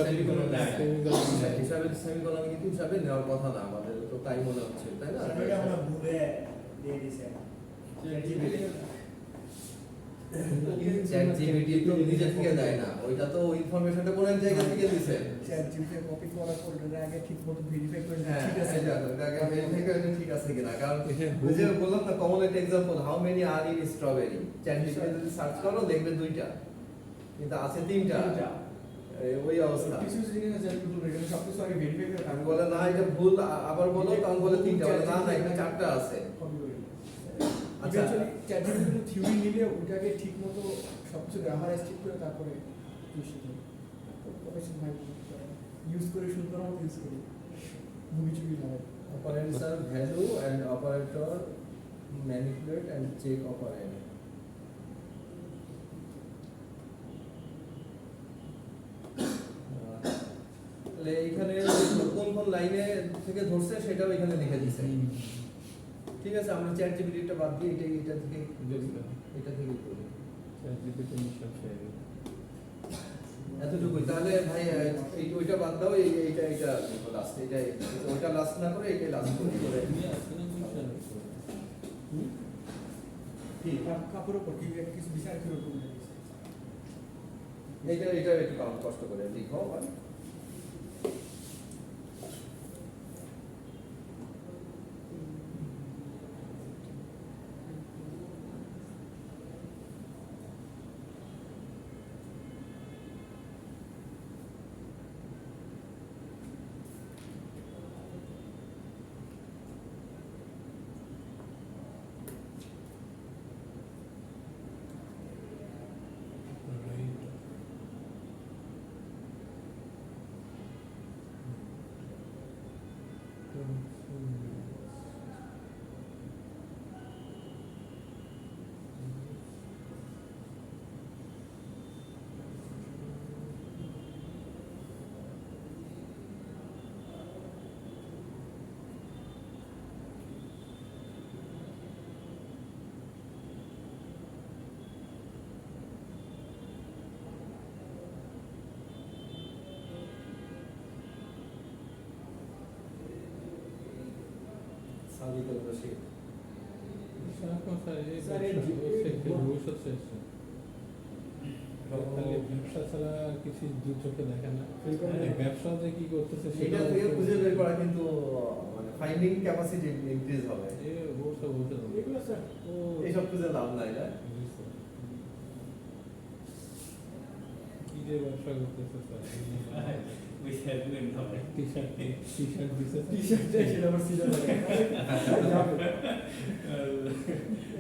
সেমিকোলন নেয়। সেমিকোলন নেয়। হিসাবে সেমিকোলন কিন্তু হিসাবে নেওয়ার কথা না, আমাদের তো তাই মনে হচ্ছে তাই না? এটা আমরা ভুলে দিয়ে দিছে চ্যাট জিপিটি তো নিজে থেকে দেয় না, ওইটা তো ইনফরমেশনটা কোন এক জায়গা থেকে দিছে। চ্যাট জিপিটি কপি করার পর এটা আগে ঠিকমতো ভেরিফাই করে হ্যাঁ ঠিক আছে এটা আগে ভেরিফাই করে নিন ঠিক আছে কিনা, কারণ ওই যে বললাম না কমন একটা example how many R in strawberry, chat GPT যদি সার্চ করো দেখবে দুইটা কিন্তু আছে তিনটা, ওই অবস্থা। কিছু কিছু জিনিস আছে যেগুলো এখানে সবকিছু আগে ভেরিফাই করে আমি বলে না এটা ভুল, আবার বলো তখন বলে তিনটা, বলে না না এখানে চারটা আছে। আচ্ছা ইভেন্চুয়ালি চ্যাট জিপিটি থিওরি নিলে ওটাকে ঠিকমতো সবকিছু গ্রামারাইজ ঠিক করে তারপরে প্রফেশনাল ইউজ করে সুন্দর মতো ইউজ করি মুভি চুভি না operands are value and operator manipulate and check operand. তাহলে এইখানে কোন কোন লাইনে থেকে ধরছে সেটাও এখানে লিখে দিছে। ঠিক আছে আমরা চ্যাট জিপিটিটা বাদ দিয়ে এটা থেকে এটা থেকে করি জিপিটি মিশন শেয়ার। এতটুকুই। তাহলে ভাই ওইটা বাদ দাও, এইটা লাস্ট, ওইটা লাস্ট না করে এইটা লাস্ট করে ঠিক কাপড় উপর কি কিছু বিচার করে করবে এটা একটু কাউন্ট কষ্ট করে লিখো ভাই। সাদিকুল রশিদ স্যার, এই ভবিষ্যৎ শেষ। খালি ব্যবসা ছাড়া কিছু দু চোখে দেখে না। ব্যবসা যে কি করতেছে সেটা থেকে খুঁজে বের করা কিন্তু মানে ফাইন্ডিং ক্যাপাসিটি ইনক্রিজ হবে। এগুলো স্যার ও এইসব খুঁজে লাভ নাই না। কি যে ব্যবসা করতেছে sir We shall do it now. T-shirt দিছে টি-শার্ট দেয় সেটা আবার সিজন লাগে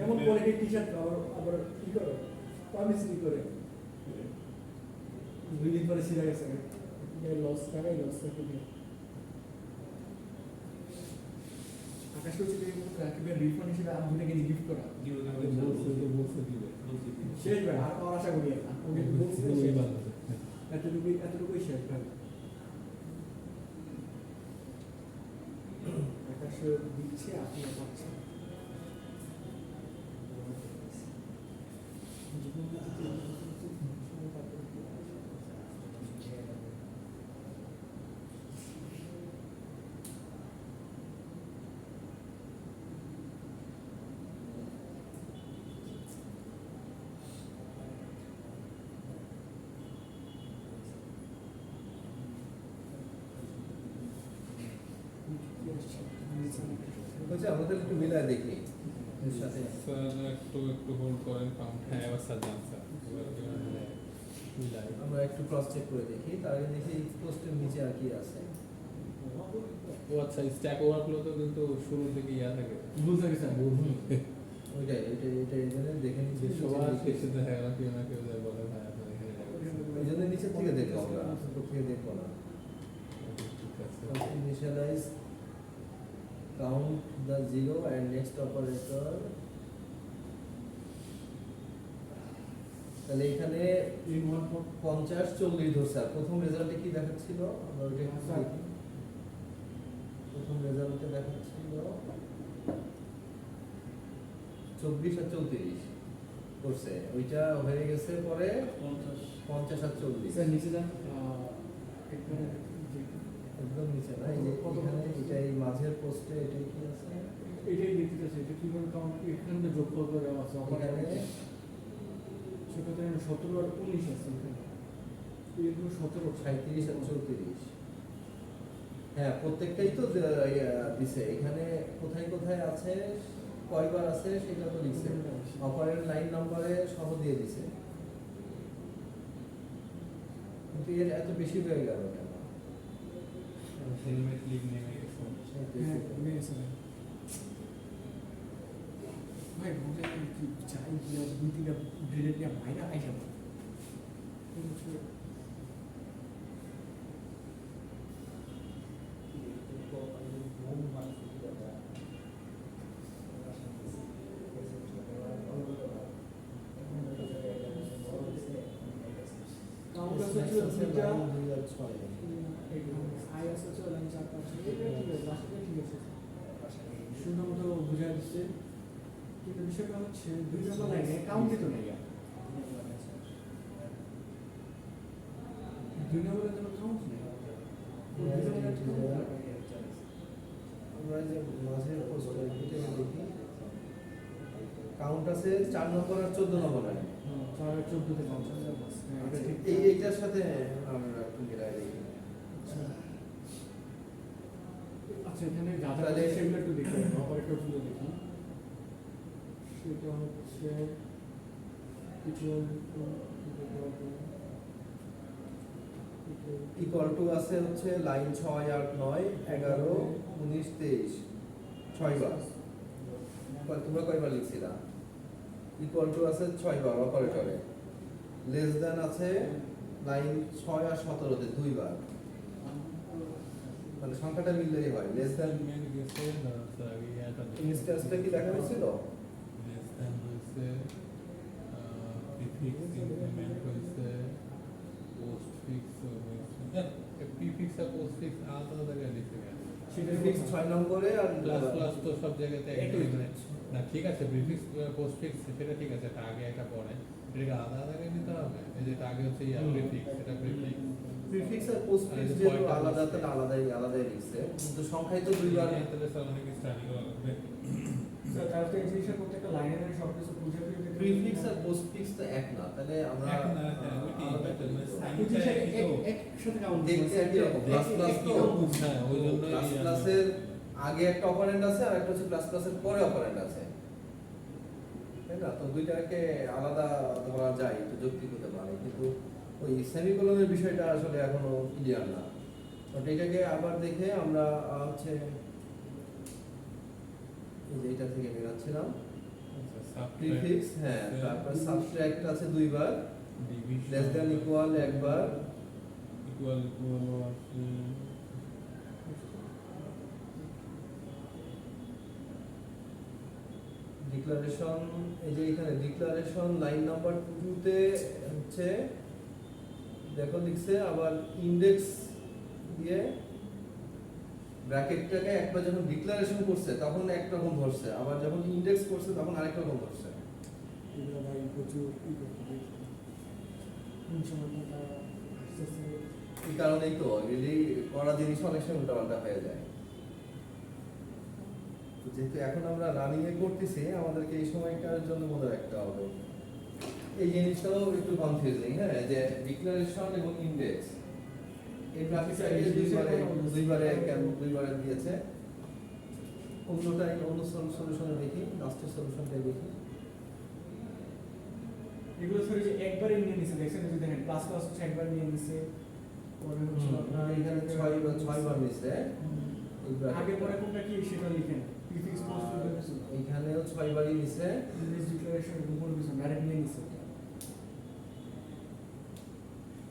এমন কোয়ালিটির টি-শার্ট আবার আবার কি করে পাবলিসিটি করে 2 দিন পরে সিরা গেছে লস টাকাই লস থাকে আকাশ হচ্ছে একেবারে রিফান্ড হিসেবে আমাদেরকে গিফট করা Give them বলছে দিবে শেষ ভাই আর পাওয়ার আশা করি না ওকে বলছি দুই শেষ। ভালো এতটুকুই শেষ ভাই আকাশ দিচ্ছে আপনি পাচ্ছেন বলছি আমরা তাহলে একটু মিলায় দেখি এর সাথে স্যার একটু হোল্ড করেন কাউন্ট হ্যাঁ এবার স্যার যান স্যার মিলাই আমরা একটু ক্রস চেক করে দেখি তার আগে দেখি পোস্টের নিচে আর কি আছে ও আচ্ছা স্ট্যাক ওভারফ্লো তো কিন্তু শুরুর দিকে ইয়া থাকে বুঝতে গেছে ওইটাই এটা এখানে দেখে নিচ্ছি সবার শেষে দেখা গেল কেউ না কেউ যায় বলে ভাই আপনার এখানে যাবেন। এই জন্য নিচের থেকে দেখবো আমরা উপর থেকে দেখবো না ঠিক আছে initialize count the zero and next operator তাহলে এখানে 50-40 ধরছে আর প্রথম রেজাল্টে কি দেখাচ্ছিল আমরা ওইটা একটু আচ্ছা। দেখি। প্রথম রেজাল্টে দেখাচ্ছিল 24 আর 34 করছে ওইটা হয়ে গেছে পরে 50 আর 40 স্যার নিচে যান একবারে একদম নিচে না এই যে এখানে এটা এই মাঝের পোস্টে এটাই কি আছে এটাই দেখতে চাচ্ছি এটা কিভাবে কাউন্ট এখানে তো যোগফল করে দেওয়া আছে এখানে সেক্ষেত্রে 17 আর 19 আছে এখানে এগুলো 17 37 আর 34 হ্যাঁ প্রত্যেকটাই তো দিছে এখানে কোথায় কোথায় আছে কয়বার আছে সেটা তো লিখছে অপারেন্ট লাইন নম্বরে সহ দিয়ে দিছে কিন্তু এর এত বেশি হয়ে গেল কেন হেলমেট লিগ নেমে গেছে হ্যাঁ নিয়েছে ভাই বুঝে কি চাই কি দুই তিনটা গ্রেডেড নিয়ে মাইনা আইসা কাউন্টার হচ্ছে দুইটা আই আছে চলে আমি 4-5 ঠিক আছে বাসাটা ঠিক আছে সুন্দর মতো বুঝা দিচ্ছে কিন্তু বিষয়টা হচ্ছে দুই নম্বর লাইনে কাউন্টে তো নেই দুই নম্বরের জন্য কাউন্ট নেই আমরা যে মাঝের পোস্টে দেখি কাউন্ট আছে 4 নম্বর আর 14 নম্বর লাইন 4 আর 14 তে কাউন্ট আছে হ্যাঁ এটা ঠিক এইটার সাথে আমরা একটু মিলাই দেখি আচ্ছা এখানে যা যা তাহলে- আছে সেগুলো একটু দেখি অপারেটরগুলো দেখি সেটা হচ্ছে কিছু ইকুয়াল টু আছে হচ্ছে লাইন 6 8 9 11 19 23 6 বার তোমরা কয়বার লিখছিলা ইকুয়াল টু আছে 6 বার অপারেটরে লেস দ্যান আছে লাইন 6 আর 17 তে 2 বার মানে সংখ্যাটা মিললেই হয় লেস দ্যান মেন গেছে না স্যার ইয়াটা ইনস্ট্যান্সটা কি দেখা হয়েছিল লেস দ্যান হইছে প্রিফিক্স ইনক্রিমেন্ট হইছে পোস্ট ফিক্স হইছে প্রিফিক্স আর পোস্ট ফিক্স আলাদা জায়গায় লিখে গেছে সেটা ফিক্স 6 নম্বরে আর প্লাস প্লাস তো সব জায়গাতে একই মানে না ঠিক আছে প্রিফিক্স পোস্ট ফিক্স সেটা ঠিক আছে এটা আগে একটা পরে এটাকে আলাদা জায়গায় দিতে হবে এই যে এটা আগে হচ্ছে ইয়া প্রিফিক্স এটা প্রিফিক্স প্রিফিক্স আর পোস্ট ফিক্স যেহেতু আলাদা তাহলে আলাদাই লিখছে কিন্তু সংখ্যায় তো 2 বার তাহলে স্যার অনেক স্টাডি করা লাগবে স্যার তাহলে এই জিনিসটা প্রত্যেকটা লাইনের সব কিছু বুঝে বুঝে প্রিফিক্স আর পোস্ট ফিক্স তো এক না তাহলে আমরা এক না, হ্যাঁ, ওইটাই, আলাদা করে মানে লিখবো। সাইন এই জিনিসটা একসাথে কাউন্ট দেখতে একই রকম প্লাস প্লাস তো হ্যাঁ ওই জন্য প্লাস প্লাসের আগে একটা অপারেন্ড আছে আর একটা হচ্ছে প্লাস প্লাসের পরে অপারেন্ড আছে তাই না তো দুইটাকে আলাদা ধরা যায় একটু যৌক্তিক হতে পারে কিন্তু ওই সেমিকোলনের বিষয়টা আসলে এখনো ক্লিয়ার না বাট এটাকে আবার দেখে আমরা হচ্ছে এই যে এটা থেকে বেরাচ্ছিলাম প্রিফিক্স, হ্যাঁ, তারপর সাবট্রাক্ট আছে দুইবার, লেস দ্যান ইকুয়াল একবার, ইকুয়াল আছে ডিক্লারেশন, এই যে এখানে ডিক্লারেশন লাইন নাম্বার 2 তে হচ্ছে দেখো লিখছে আবার ইনডেক্স দিয়ে ব্র্যাকেটটাকে একবার যখন ডিক্লারেশন করছে তখন একরকম ধরছে, আবার যখন ইনডেক্স করছে তখন আরেক রকম ধরছে। এগুলো ভাই প্রচুর ই করতে হবে। কোন সময় তারা আস্তে এই কারণেই তো রিলি করা জিনিস অনেক সময় উল্টাপাল্টা হয়ে যায়। তো যেহেতু এখন আমরা রানিং এ করতেছি, আমাদেরকে এই সময়টার জন্য মনে রাখতে হবে। এই জিনিসটাও একটু কনফিউজিং, হ্যাঁ, যে ডিক্লারেশন এবং ইনডেক্স এই গ্রাফিক্স আগে দুইবারে দিয়েছে। অন্যটাই অন্য সলিউশনে দেখি, লাস্টের সলিউশনটাই দেখি। এগুলো সরি যে একবারে নিয়ে নিছে, দেখছেন যদি দেখেন প্লাস প্লাস হচ্ছে একবার নিয়ে নিছে, পরে হচ্ছে আপনার এখানে 6 বার নিছে। আগে পরে কোনটা কি সেটা লিখেন, প্রিফিক্স পোস্ট করে কিছু এখানেও 6 বারই নিছে, ইংলিশ ডিক্লারেশন উপর কিছু ডাইরেক্ট নিয়ে নিছে।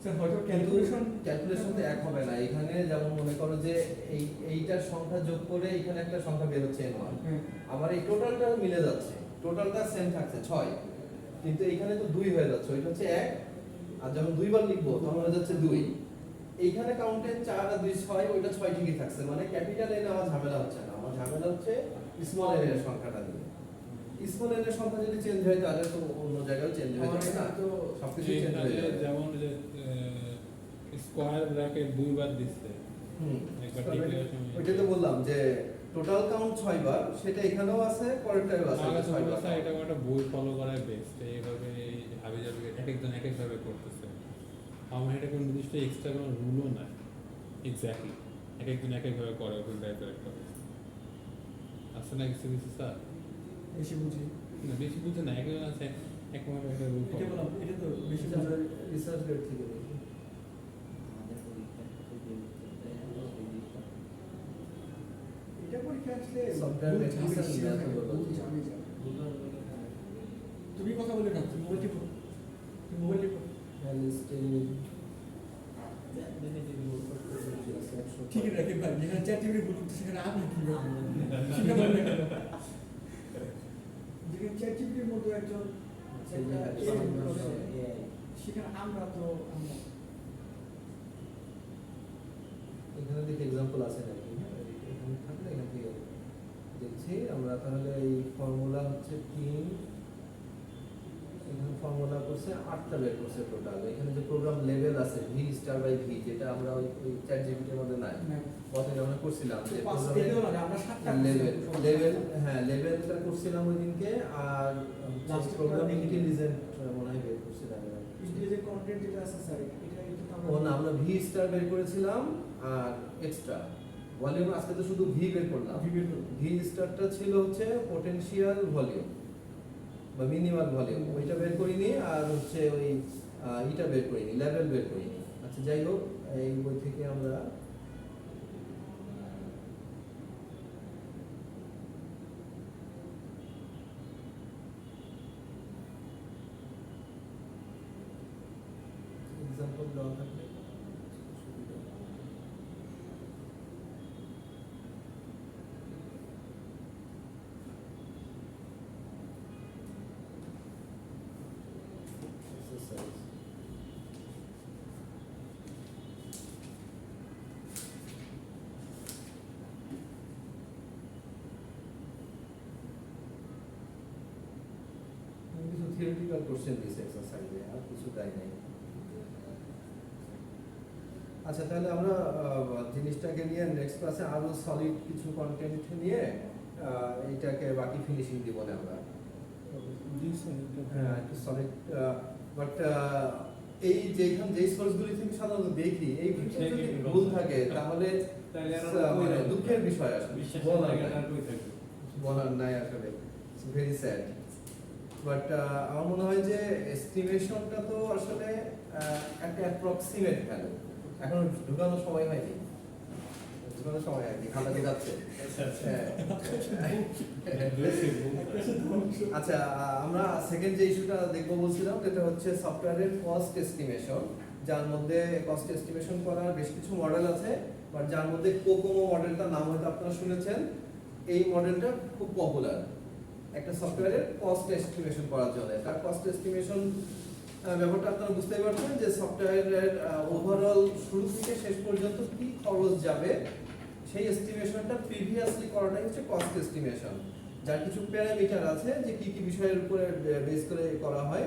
স্যার হয়তো ক্যালকুলেশন তো এক হবে না। এখানে যেমন মনে করো যে এইটার সংখ্যা যোগ করে এখানে একটা সংখ্যা বের হচ্ছে n1, আমার এই টোটালটা মিলে যাচ্ছে, টোটালটা সেম থাকছে 6, কিন্তু এখানে তো 2 হয়ে যাচ্ছে, ওইটা হচ্ছে 1, আর যখন দুইবার লিখবো তখন হয়ে যাচ্ছে 2। এইখানে কাউন্টে 4 আর 2 6, ওইটা 6 ঠিকই থাকছে, মানে ক্যাপিটাল এন আমার ঝামেলা হচ্ছে না, আমার ঝামেলা হচ্ছে স্মল এন এর সংখ্যাটা নিয়ে। স্মল এন এর সংখ্যা যদি চেঞ্জ হয় তাহলে তো অন্য জায়গায় চেঞ্জ হয়ে যাবে না, তো সবকিছু চেঞ্জ হয়ে যাবে। যেমন যে স্কয়ার ব্র্যাকেট দুইবার দিচ্ছে, একবার ডিক্লারেশন ওইটা তো বললাম যে টোটাল কাউন্ট 6 বার, সেটা এখানেও আছে, পরেরটাও আছে, আমার 6 বার। কাছে এটা একটা বই ফলো করার বেস্ট, এইভাবে হাবিজাবি এক একজন এক একভাবে করতেছে। আমার এটা কোনো নির্দিষ্ট এক্সট্রা কোনো রুলও নাই, এক্স্যাক্টলি এক একজন এক একভাবে করে, ওই টাইপের একটা আছে না কিছু কিছু স্যার, বেশি বুঝি না বেশি বুঝে না, একজন আছে একভাবে একটা রুল এটা বললাম, এটা তো বেশি বুঝি। রিসার্চ রেট থেকে দেখি। এটা পরীক্ষা আসলে Software বহুত matrix ঝামেলা, আছে, ঝামেলা, এত বড় বহুত জিনিস। ঝামেলা। তুমি কথা বলে না, তুমি মোবাইল টিপো, তুমি মোবাইল টিপো। ঠিক রাখে ভাই, যেখানে চ্যাট জিপিটি বলুন সেখানে আপনি কি বলবেন? সেটা বলবেন না। যেখানে চ্যাট জিপিটির মতো একজন একটা AI বলছে, সেখানে আমরা এখানে দেখি এক্সাম্পল আছে নাকি, এখানে থাকলে এখান থেকে দেখছি আমরা। তাহলে এই ফর্মুলা হচ্ছে 3, এখানে ফর্মুলা করছে 8টা বের করছে টোটাল। এখানে যে প্রোগ্রাম লেভেল আছে v*v, যেটা আমরা ওই চ্যাট জিপিটির মধ্যে নাই, বটে আমরা করছিলাম যে আমরা 7টা লেভেল, হ্যাঁ লেভেলটা করছিলাম ওই দিনকে। আর লাস্ট প্রোগ্রাম ইন্টেলিজেন্ট মনে হয় বের করছিলাম। ইন্টেলিজেন্ট কন্টেন্ট যেটা আছে স্যার, এটা ও না, আমরা v স্টার বের করেছিলাম আর এক্সট্রা ভলিউম। আজকে তো শুধু v বের করলাম। v স্টারটা ছিল হচ্ছে পটেনশিয়াল ভলিউম বা মিনিমাল ভলিউম, ওইটা বের করিনি। আর হচ্ছে ওই এটা বের করিনি, লেভেল বের করিনি। আচ্ছা যাই হোক, এই বই থেকে আমরা এক্সাম্পল দেওয়া থাকলে সুবিধা হবে। Exercise. কিছু থিওরিটিক্যাল কোশ্চেন দিয়েছে এক্সারসাইজে, আর কিছু তাই নাই। আচ্ছা তাহলে আমরা জিনিসটাকে নিয়ে নেক্সট ক্লাসে আরো সলিড কিছু কন্টেন্ট নিয়ে এইটাকে বাকি ফিনিশিং দিব না আমরা। হ্যাঁ একটু সলিড, বাট এই যেই সোর্সগুলি থেকে সাধারণত দেখি এই ভিতরে যদি ভুল থাকে তাহলে মানে দুঃখের বিষয় আসলে, বলার নাই আসলে, ভেরি স্যাড। বাট আমার মনে হয় যে এস্টিমেশনটা তো আসলে একটা অ্যাপ্রক্সিমেট ভ্যালু, এখন ঢুকানো সময় হয়নি। কোনো সময় আর কি খাতাতে যাচ্ছে। হ্যাঁ। আচ্ছা, আমরা সেকেন্ড যে ইস্যুটা দেখবো বলছিলাম যেটা হচ্ছে সফটওয়্যারের কস্ট এস্টিমেশন, যার মধ্যে কস্ট এস্টিমেশন করার বেশ কিছু মডেল আছে, বাট যার মধ্যে কোকোমো মডেলটার নাম হয়তো আপনারা শুনেছেন। এই মডেলটা খুব পপুলার একটা সফটওয়্যারের কস্ট এস্টিমেশন করার জন্য। তার কস্ট এস্টিমেশন ব্যাপারটা আপনারা বুঝতেই পারছেন যে সফটওয়্যারের ওভারঅল শুরু থেকে শেষ পর্যন্ত কি খরচ যাবে সেই এস্টিমেশনটা প্রিভিয়াসলি করাটাই হচ্ছে কস্ট এস্টিমেশন, যার কিছু প্যারামিটার আছে যে কি কি বিষয়ের উপরে বেস করে করা হয়।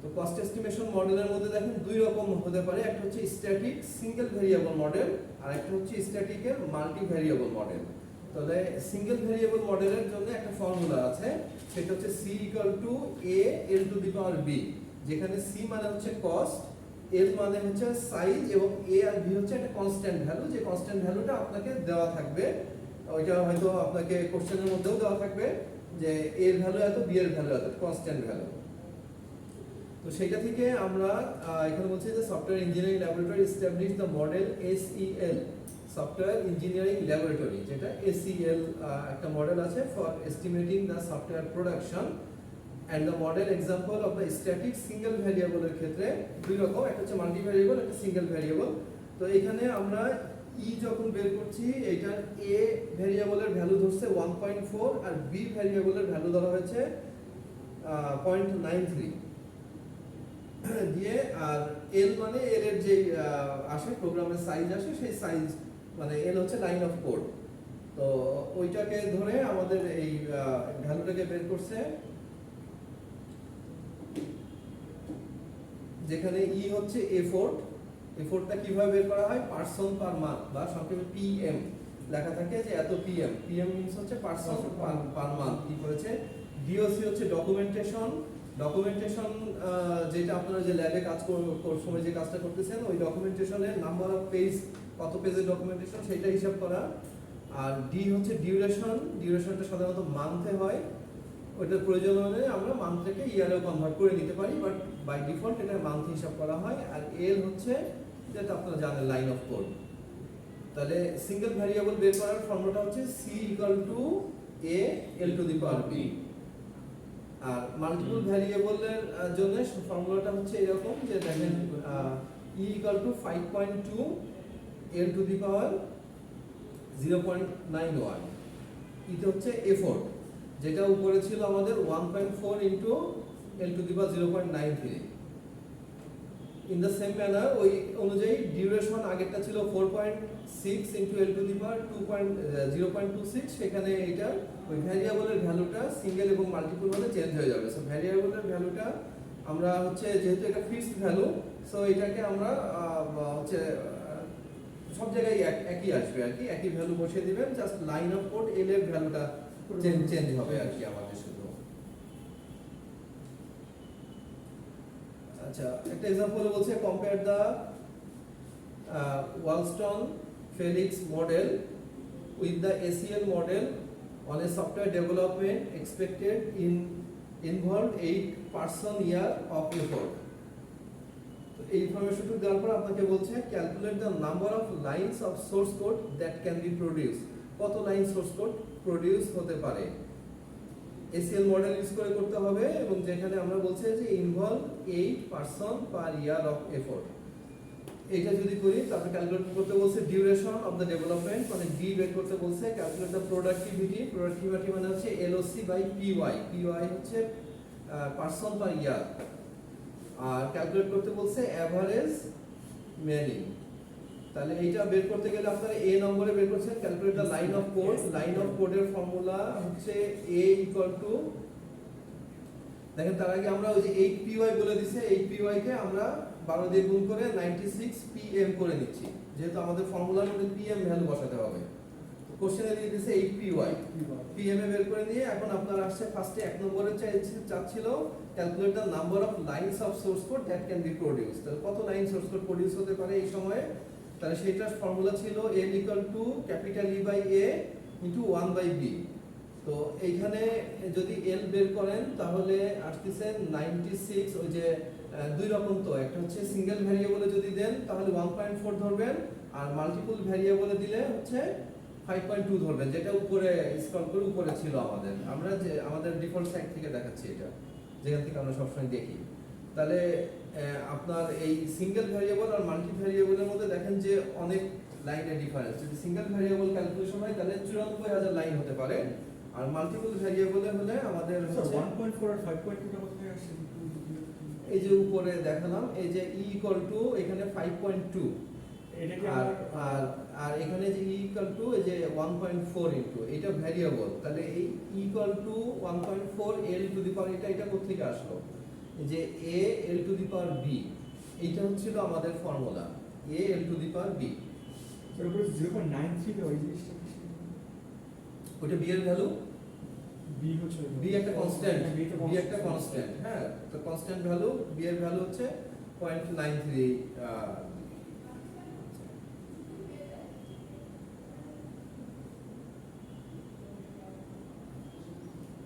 তো কস্ট এস্টিমেশন মডেলের মধ্যে দেখেন দুই রকম হতে পারে, একটা হচ্ছে স্ট্যাটিক সিঙ্গেল ভেরিয়েবল মডেল আর একটা হচ্ছে স্ট্যাটিকের মাল্টি ভেরিয়েবল মডেল। তাহলে সিঙ্গেল ভেরিয়েবল মডেলের জন্য একটা ফর্মুলা আছে, সেটা হচ্ছে c = a l⁴ b, যেখানে c মানে হচ্ছে কস্ট, l মানে হচ্ছে সাইজ এবং a আর b হচ্ছে একটা কনস্ট্যান্ট ভ্যালু, যে কনস্ট্যান্ট ভ্যালুটা আপনাকে দেওয়া থাকবে। ওইটা হয়তো আপনাকে কোশ্চেনের মধ্যেও দেওয়া থাকবে যে a এর ভ্যালু এত, b এর ভ্যালু এত, কনস্ট্যান্ট ভ্যালু। তো সেটা থেকে আমরা এখানে বলছি যে software engineering laboratory establish the model SEL, software engineering laboratory, যেটা SEL একটা মডেল আছে for estimating the software production and the model example of the static single ভ্যারিয়েবলের ক্ষেত্রে দুই রকম, একটা হচ্ছে মাল্টি ভ্যারিয়েবল, একটা সিঙ্গেল ভ্যারিয়েবল। তো এখানে আমরা যখন বের করছি, এইটার a ভ্যারিয়েবলের ভ্যালু ধরছে 1.4 আর b ভ্যারিয়েবলের ভ্যালু ধরা হয়েছে 0.93 দিয়ে, আর l মানে l এর যে আসে প্রোগ্রামের সাইজ আসে, সেই সাইজ মানে l হচ্ছে লাইন অফ কোড। তো ওইটাকে ধরে আমাদের এই ভ্যালুটাকে বের করছে, যেখানে হচ্ছে এফোর্টটা কিভাবে বের করা হয়, পারসন পার মান্থ বা সংক্ষেপে PM লেখা থাকে যে এত PM মিন্স হচ্ছে পারসন পার মান্থ কি করেছে। DOC হচ্ছে ডকুমেন্টেশন যেটা আপনারা যে ল্যাবে কাজ সময় যে কাজটা করতেছেন ওই ডকুমেন্টেশনের নাম্বার অফ পেজ, কত পেজের ডকুমেন্টেশন সেটা হিসাব করা। আর ডি হচ্ছে ডিউরেশনটা সাধারণত মান্থে হয়, ওইটার প্রয়োজন হলে আমরা মান্থ থেকে ইয়ারেও কনভার্ট করে নিতে পারি, বাট বাই ডিফল্ট এটা মান্থ হিসাব করা হয়। আর এল হচ্ছে যেটা আপনারা জানেন লাইন অফ কোড। তাহলে সিঙ্গেল ভ্যারিয়েবল বের করার ফর্মুলাটা হচ্ছে c = a l⁴ b, আর মাল্টিপল ভ্যারিয়েবলের জন্য ফর্মুলাটা হচ্ছে এরকম যে দেখেন e = 5.2 l⁴ 0.91, এটা হচ্ছে এফোর্ট, যেটা উপরে ছিল আমাদের 1.4 into l⁴ 0.93। In the same manner ওই অনুযায়ী ডিউরেশন আগেরটা ছিল 4.6 ইনটু l⁴ 0.26, সেখানে এটা ওই ভ্যারিয়েবলের ভ্যালুটা সিঙ্গেল এবং মাল্টিপল হলে চেঞ্জ হয়ে যাবে। সো ভ্যারিয়েবলের ভ্যালুটা আমরা হচ্ছে যেহেতু এটা ফিক্সড ভ্যালু, সো এটাকে আমরা হচ্ছে সব জায়গায় একই আসবে আর কি, একই ভ্যালু বসিয়ে দিবেন, just line of code l এর ভ্যালুটা চেঞ্জ হবে আর কি আমাদের শুধু। আচ্ছা, একটা एग्जांपल বলছে compare the Walston Felix model with the SEL model on a software development expected involve 8 person year of effort. তো এই ইনফরমেশনটু দেওয়ার পর আপনাকে বলছে calculate the number of lines of source code that can be produce, কত line source code produce হতে পারে। SEL মডেল ইউজ করে করতে হবে, এবং যেখানে আমরা বলছি যে involve 8 person per year of effort. এটা যদি করি তারপরে ক্যালকুলেট করতে বলছে ডিউরেশন অফ দ্য ডেভেলপমেন্ট, মানে ডি বের করতে বলছে, ক্যালকুলেট দ্য প্রোডাক্টিভিটি মানে হচ্ছে LOC/PY হচ্ছে পারসন পার ইয়ার, আর ক্যালকুলেট করতে বলছে অ্যাভারেজ মেনি। তাহলে এইটা বের করতে গেলে আপনারা a নম্বরে বের করছেন, ক্যালকুলেট দ্য লাইন অফ কোডের ফর্মুলা হচ্ছে a = দেখেন তার আগে আমরা ওই যে 8py বলে দিছে, 8py কে আমরা 12 দিয়ে গুণ করে 96 pm করে নিচ্ছি, যেহেতু আমাদের ফর্মুলার মধ্যে pm ভ্যালু বসাতে হবে। কোশ্চেনে দিয়ে দিছে 8py pm এ বের করে নিয়ে এখন আপনারা আসছে ফার্স্টে 1 নম্বরে চাচ্ছিল calculate the number of lines of source code that can B produced, তাহলে কত লাইন সোর্স কোড প্রডিউস হতে পারে এই সময়ে। তাহলে সেটার ফর্মুলা ছিল l = E/A * 1/B, তো এইখানে যদি এল বের করেন তাহলে আসতেছে 96। ওই যে দুই রকম, তো একটা হচ্ছে সিঙ্গেল ভ্যারিয়েবলে যদি দেন তাহলে 1.4 ধরবেন, আর মাল্টিপল ভ্যারিয়েবলে দিলে হচ্ছে 5.2 ধরবেন, যেটা উপরে স্ক্রল করে উপরে ছিল আমরা যে আমাদের ডিফল্ট সাইট থেকে দেখাচ্ছি, এটা যেখান থেকে আমরা সবসময় দেখি। তাহলে আপনার এই সিঙ্গেল ভ্যারিয়েবল আর মাল্টি ভ্যারিয়েবলের মধ্যে দেখেন যে অনেক লাইনের ডিফারেন্স। যদি সিঙ্গেল ভ্যারিয়েবল ক্যালকুলেশন হয় তাহলে 94,000 লাইন হতে পারে, আর মাল্টিপল ভ্যারিয়েবলে হলে আমাদের স্যার হচ্ছে 1.4 আর 5.2 টা কোথা থেকে আসছে? এই যে উপরে দেখালাম, এই যে ই ইকুয়াল টু এখানে 5.2, এটা কি আর আমার আর আর এখানে যে ই ইকুয়াল টু এই যে 1.4 ইনটু এটা ভ্যারিয়েবল, তাহলে এই E equal to 1.4 L to the power এটা কোথা থেকে আসলো? এই যে এ L to the power B, এইটা হচ্ছিল আমাদের ফর্মুলা, A L to the power B. এর উপরে 0.93 তে ওই জিনিসটা কি? ওটা বি এর ভ্যালু, বি হচ্ছে বি একটা কনস্ট্যান্ট, বি বি একটা কনস্ট্যান্ট, হ্যাঁ, তো কনস্ট্যান্ট ভ্যালু, বি এর ভ্যালু হচ্ছে 0.93।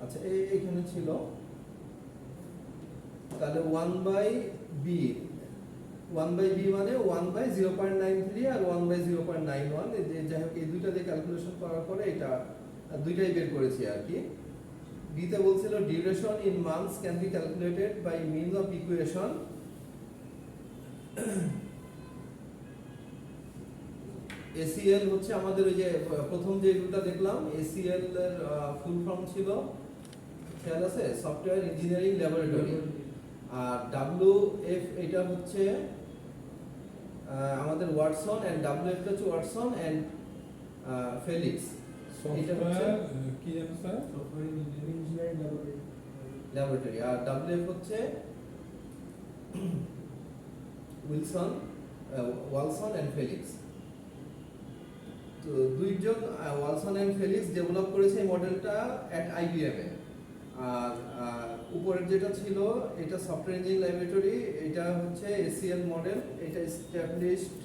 আচ্ছা এইখানে ছিল, তাহলে 1/b, 1/b মানে 1/0.93 আর 1/0.91, যাই হোক এই দুইটা দিয়ে ক্যালকুলেশন করার পরে এটা দুইটাই বের করেছি আর কি। বিতে বলছিল duration in months can be calculated by means of equation. ACL হচ্ছে আমাদের ওই যে প্রথম যে রুলটা দেখলাম, এসিএল এর ফুল ফর্ম ছিল, খেয়াল আছে, সফটওয়্যার ইঞ্জিনিয়ারিং ল্যাবরেটরি। আর WF এটা হচ্ছে আমাদের ওয়াটসন, এন্ড WF হচ্ছে ওয়াটসন এন্ড ফেলিক্স, এটা হচ্ছে সফটওয়্যার কি জানো স্যার? Engineering laboratory. আর WF হচ্ছে ওয়ালসন এন্ড ফেলিক্স। তো দুইজন ওয়ালসন এন্ড ফেলিক্স ডেভেলপ করেছে এই মডেলটা এট IBM এ। আর উপরের যেটা ছিল এটা সফটওয়্যার ইঞ্জিনিয়ারিং ল্যাবরেটরি, এটা হচ্ছে এসিএল মডেল, এটা established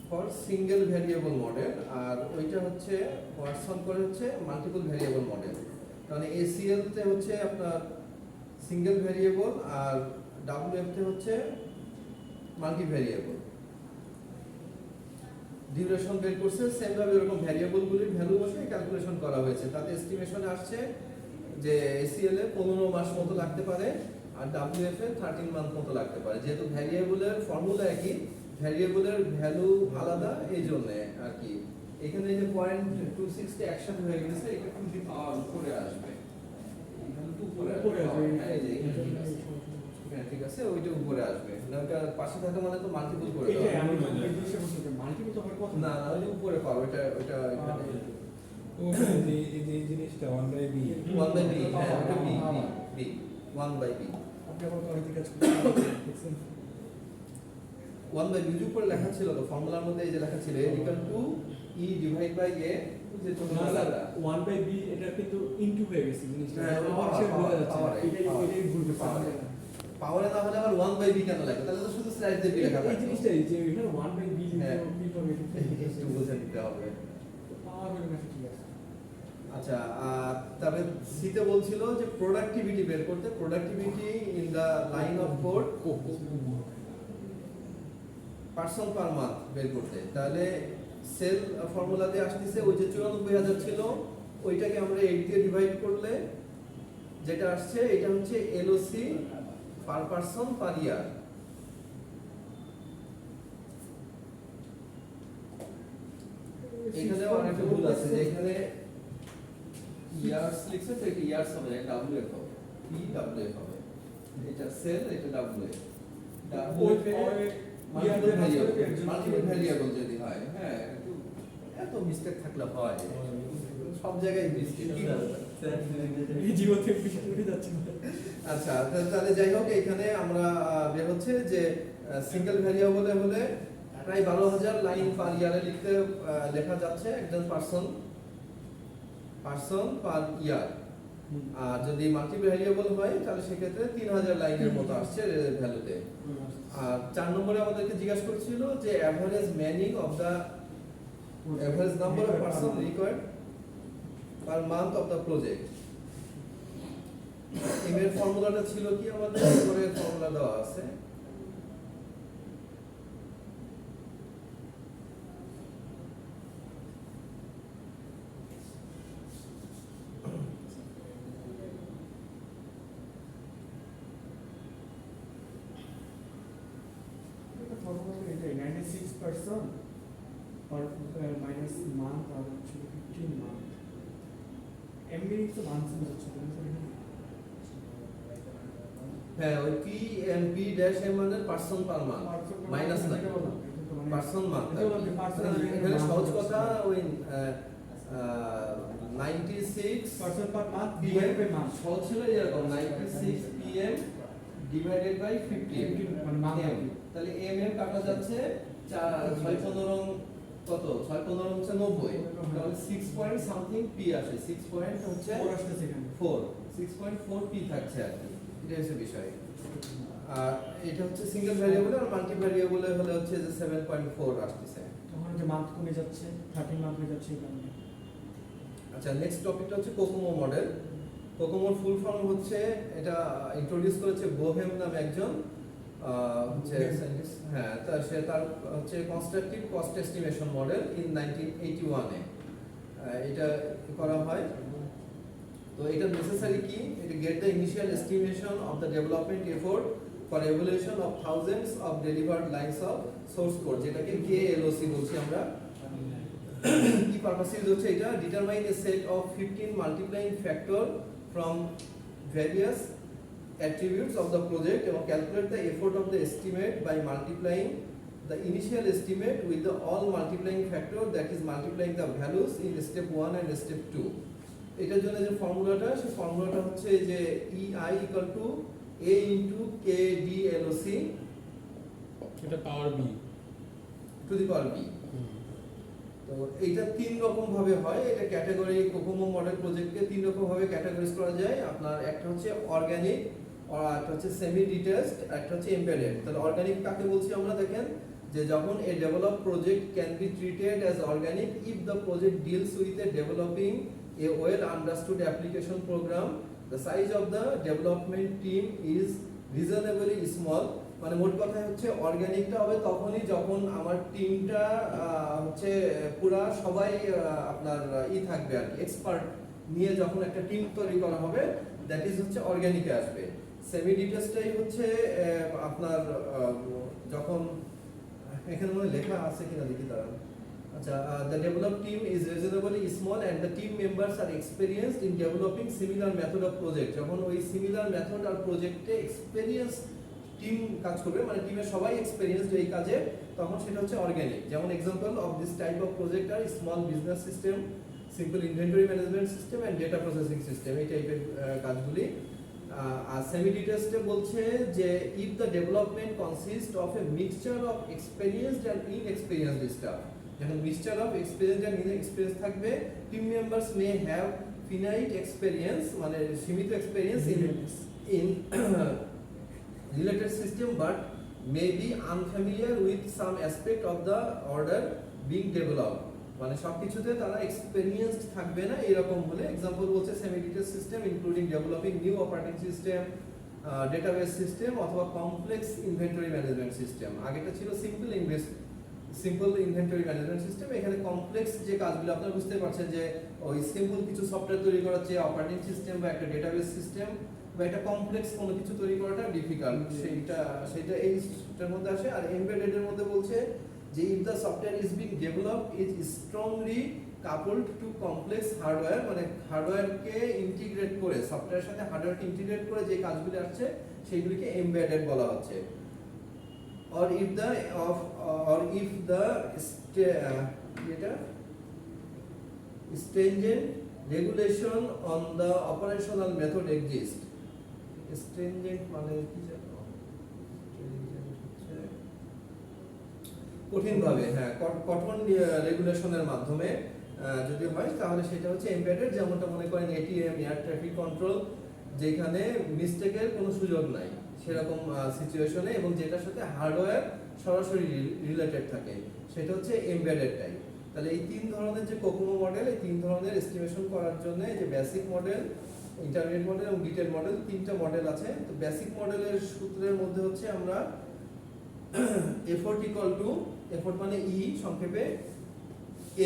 for single variable model, আর ওইটা হচ্ছে ওয়াটসন করে হচ্ছে মাল্টিপল ভ্যারিয়েবল মডেল। মানে এসিএল তে হচ্ছে আপনার সিঙ্গেল ভ্যারিয়েবল, আর WF তে হচ্ছে মাল্টি ভ্যারিয়েবল। ডিউরেশন বের করছে সেম ভাবে, এরকম ভ্যারিয়েবলগুলির ভ্যালু বসে ক্যালকুলেশন করা হয়েছে, তাতে এস্টিমেশনে আসছে যে এসিএল এ 15 মাস মতো লাগতে পারে, আর WF এ 13 মান্থ মতো লাগতে পারে। যেহেতু ভ্যারিয়েবলের ফর্মুলা একই, ভ্যারিয়েবলের ভ্যালু আলাদা, এই জন্য আর কি। এখানে যে 0.26 টা অ্যাকশন হয়ে গেছে, এটা টু দি পাওয়ার উপরে আসবে, এখানে তো উপরে আসবে, হ্যাঁ, এই যে এখানে ঠিক আছে, ওইটা উপরে আসবে না, ওটা পাশে থাকা মানে তো মাল্টিপল করে এটা দাও। আমি এই জিনিসটা বলতে মাল্টিপল তো হয় কত? না না, ওই যে উপরে পাবো, এটা এখানে ও এই জিনিসটা 1/b 1/b, হ্যাঁ ওটা b, 1/b, আপনি আবার গাড়িতে কাজ করছেন দেখছেন? 1/b এর উপরে লেখা ছিল তো ফর্মুলার মধ্যে, এই যে লেখা ছিল a equal to e divide by a, যে ছোট না স্যার, বেলাটা 1/b এটা কিন্তু ইনটু হয়ে গেছে জিনিসটা। হ্যাঁ, আমার সে বোঝা যাচ্ছে power, এটাই ভুল করছে। পাওয়ারে না হলে আবার 1/b কেন লাগে? তাহলে তো শুধু স্লাইড দিয়ে লেখা এই থাকে। জিনিসটাই যে এখানে 1/b হ্যাঁ। লিখতে একটু বুঝে নিতে হবে। পাওয়ার হলে না ঠিক আছে। আচ্ছা, তবে সিতে বলছিল যে প্রোডাক্টিভিটি বের করতে, productivity in the line of code person per month বের করতে। তাহলে সেল ফর্মুলা দিয়ে আসতেছে, ওই যে 94,000 ছিল ওইটাকে আমরা 8 দিয়ে ডিভাইড করলে যেটা আসছে এটা হচ্ছে LOC পার পার্সন পার ইয়ার। এখানে অনেকটা ভুল আছে, যে এখানে ইয়ার্স লিখছে তো এটা ইয়ার্স হবে, এটা WF হবে, EWF হবে, এটা সেল, এটা WF। মাল্টিপল ভ্যারিয়েবল যদি হয়, হ্যাঁ, এত মিস্টেক থাকলে হয়, সব জায়গায় মিস্টেক। এই জীবন থেকে বেশি উঠে যাচ্ছে না। আচ্ছা, তাহলে যাই হোক, এখানে আমরা বের হচ্ছে যে সিঙ্গেল ভ্যারিয়েবলে হলে প্রায় 12,000 লাইন পার ইয়ারে লেখা যাচ্ছে একজন পার্সন পার ইয়ার। আর যদি মাল্টি ভ্যারিয়েবল হয় তাহলে সেক্ষেত্রে 3,000 লাইনের মতো আসছে ভ্যালুতে। আর 4 নম্বরে আমাদেরকে জিজ্ঞাসা করছিল যে average manning of the average number of person required per month of the project. M এর ফর্মুলাটা ছিল কি আমাদের উপরে ফর্মুলা দেওয়া আছে। এটা ফর্মুলা এটাই 96% or minus month আর হচ্ছে 15 month এমবি তো মান্থ হচ্ছে তাই না? হ্যাঁ, ওই P M P dash M মানে পার্সন পার মান্থ মাইনাস না পার্সন মান্থ। এখানে সহজ কথা ওই 96 person per month PM divided by month সহজ ছিল এরকম 96 PM ডিভাইডেড বাই 15 মানে মান্থ M। তাহলে এম এম কাটা যাচ্ছে 6 15 কত 6 15 হচ্ছে 90, তাহলে 6 পয়েন্ট সামথিং পি আসে, 6 পয়েন্ট হচ্ছে 4 আসছে এখানে 4 6.4 পি থাকছে আর কি, এটা হচ্ছে বিষয়। আর এটা হচ্ছে সিঙ্গেল ভ্যারিয়েবল, আর মাল্টি ভ্যারিয়েবল হলে হচ্ছে যে 7.4 আসছে। তখন যে মান্থ কমে যাচ্ছে 13 মান্থ হয়ে যাচ্ছে এখানে। আচ্ছা, নেক্সট টপিকটা হচ্ছে কোকোমো মডেল। কোকোমোর ফুল ফর্ম হচ্ছে, এটা ইন্ট্রোডিউস করেছে বোহেম নামে একজন হচ্ছে সায়েন্টিস্ট। হ্যাঁ, সে তার হচ্ছে constructive cost estimation model in 1981 এ এটা করা হয়। তো এটা নেসেসারি কি, এটা get the initial estimation of the development effort for evolution of thousands of delivered lines of source code, যেটাকে KLOC বলছি আমরা। কি পারপাস ইউজ হচ্ছে এটা, determine A set of 15 multiplying factor from various attributes of the project and calculate the effort of the estimate by multiplying the initial estimate with the all multiplying factor, that is multiplying the values in step 1 and step 2. এটার জন্য যে ফর্মুলাটা, সেই ফর্মুলাটা হচ্ছে যে EI equal to A into KDLOC এটা power B to the power B। তো এইটা তিন রকম ভাবে হয়, এটা ক্যাটাগরি কোকোমো মডেল প্রজেক্টকে তিন রকম ভাবে ক্যাটাগরাইজ করা যায়। আপনার একটা হচ্ছে অর্গানিক, আর একটা হচ্ছে সেমি ডিটেইলড, একটা হচ্ছে এমবেডেড। তাহলে অর্গানিক কাকে বলছি আমরা, দেখেন যে যখন এ develop project can be treated as organic if the project deals with a developing A well understood application program, the size of the development team is reasonably small. মানে মোট কথা হচ্ছে অর্গানিকটা হবে তখনই যখন আমার টিমটা হচ্ছে পুরা সবাই আপনার থাকবে আর কি, এক্সপার্ট নিয়ে যখন একটা টিম তৈরি করা হবে, দ্যাট ইজ হচ্ছে অর্গানিকে আসবে। সেমি ডিটেইলসটাই হচ্ছে আপনার যখন এখানে মনে লেখা আছে কিনা দেখি দাঁড়ান। আচ্ছা, the developed team is reasonably small and the team members are experienced in developing similar method of project। যখন ওই সিমিলার মেথড আর প্রজেক্টে এক্সপেরিয়েন্স টিম কাজ করবে, মানে টিমের সবাই এক্সপেরিয়েন্সড এই কাজে, তখন সেটা হচ্ছে অর্গানিক। যেমন example of this type of project are small business system, simple inventory management system and data processing system, এই টাইপের কাজগুলি। আর সেমি ডিটেইলসে বলছে যে if the development consist of a mixture of experienced and inexperienced staff. যখন mixture of experience and inexperience থাকবে, team members may have finite experience, মানে সীমিত experience in related system but may be unfamiliar with some aspect of the order being developed। মানে সবকিছুতে তারা experienced থাকবে না, এরকম হলে এক্সাম্পল বলছে semi detailed system including developing new operating system, database system অথবা কমপ্লেক্স ইনভেন্টরি ম্যানেজমেন্ট সিস্টেম। আগেটা ছিল সিম্পল ইনভেন্টরি ম্যানেজমেন্ট সিস্টেম, এখানে কমপ্লেক্স যে কাজগুলো আপনারা বুঝতে পারছেন যে ওই সিম্পল কিছু সফটওয়্যার তৈরি করার চেয়ে অপারেটিং সিস্টেম বা একটা ডেটাবেস সিস্টেম বা একটা কমপ্লেক্স কোনো কিছু তৈরি করাটা ডিফিকাল্ট, সেটা এইটার মধ্যে আসে। আর এমবেডেড এর মধ্যে বলছে যে if the software is being developed is strongly coupled to complex hardware, মানে হার্ডওয়্যারকে ইন্টিগ্রেট করে, সফটওয়্যারের সাথে হার্ডওয়্যারকে ইন্টিগ্রেট করে যে কাজগুলি আসছে সেইগুলিকে এমবেডেড বলা হচ্ছে। or if the stringent regulation on the operational method exists। stringent মানে কি জানো, কঠিন ভাবে, হ্যাঁ কঠোর রেগুলেশনের মাধ্যমে যদি হয় তাহলে সেটা হচ্ছে এমবেডেড। যেমনটা মনে করেন এটিএম, এয়ার ট্রাফিক কন্ট্রোল, যেখানে মিস্টেকের কোনো সুযোগ নাই সেরকম সিচুয়েশনে, এবং যেটার সাথে হার্ডওয়্যার সরাসরি রিলেটেড থাকে, সেটা হচ্ছে এমবেডেড টাইপ। তাহলে এই তিন ধরনের যে কোকোমো মডেল, এই তিন ধরনের এস্টিমেশন করার জন্য এই যে বেসিক মডেল, ইন্টারমিডিয়েট মডেল এবং ডিটেইল মডেল, তিনটা মডেল আছে। তো বেসিক মডেলের সূত্রের মধ্যে হচ্ছে আমরা এফোর্ট ইকুয়াল টু, এফোর্ট মানে ই সংক্ষেপে,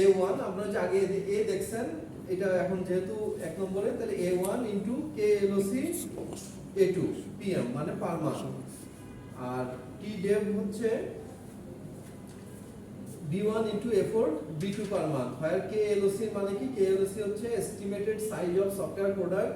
A1, আপনারা যে আগে এ দেখছেন, এটা এখন যেহেতু এক নম্বরে, তাহলে A1 into KLOC A2 PM মানে পার মাস, আর টি ডেভ হচ্ছে B1 into effort B2 per month, হয় KLOC মানে কি, KLOC হচ্ছে estimated size of software product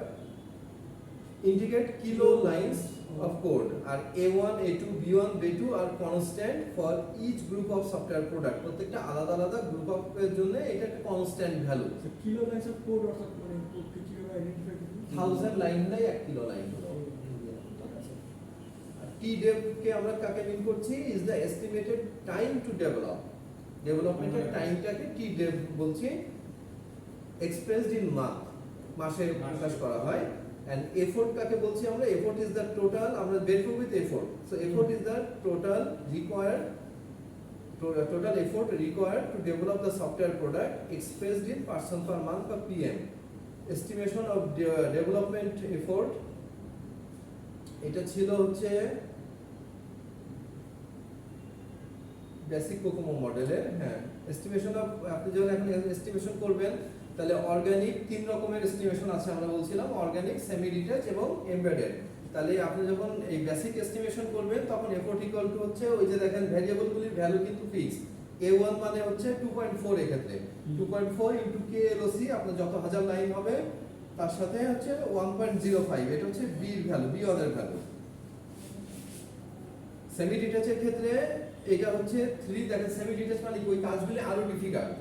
indicate kilo lines of code, আর A1 A2 B1 B2 আর constant for each group of software product, প্রত্যেকটা আলাদা আলাদা গ্রুপ অফ এর জন্য এটা একটা constant value. Kilo lines of code অর্থাৎ মানে কোডকে কিভাবে আইডেন্টিফাই করব? 1000 লাইন নাই 1 কিলো লাইন হলো। টি ডেভ কে আমরা কাকে মিন করছি, is the estimated time to develop, ডেভেলপমেন্টের টাইমটাকে টি ডেভ বলছি, এক্সপ্রেসড ইন মান্থ, মাসে প্রকাশ করা হয়। এন্ড এফোর্ট কাকে বলছি আমরা, এফোর্ট ইজ দ্য টোটাল, আমরা বের করব with effort, so effort is the total required, total effort required to develop the software product expressed in person per month per PM. Estimation of development effort, এটা ছিল হচ্ছে basic COCOMO মডেলের। হ্যাঁ, estimation of, আপনি যখন এখন estimation করবেন তাহলে অর্গানিক তিন রকমের এস্টিমেশন আছে আমরা বলছিলাম, অর্গানিক, সেমি ডিটেচ এবং এমবেডেড। তাহলে আপনি যখন এই বেসিক এস্টিমেশন করবেন তখন এফোর্ট ইকুয়াল টু হচ্ছে ওই যে দেখেন ভ্যারিয়েবলগুলির ভ্যালু কিন্তু ফিক্স। A1 মানে হচ্ছে 2.4, এক্ষেত্রে 2.4 ইনটু KLOC, আপনার যত হাজার লাইন হবে তার সাথে হচ্ছে 1.05, এটা হচ্ছে বি এর ভ্যালু, B1 এর ভ্যালু। সেমি ডিটেচের ক্ষেত্রে এটা হচ্ছে 3, দেখেন সেমি ডিটেচ মানে ওই কাজগুলি আরো ডিফিকাল্ট,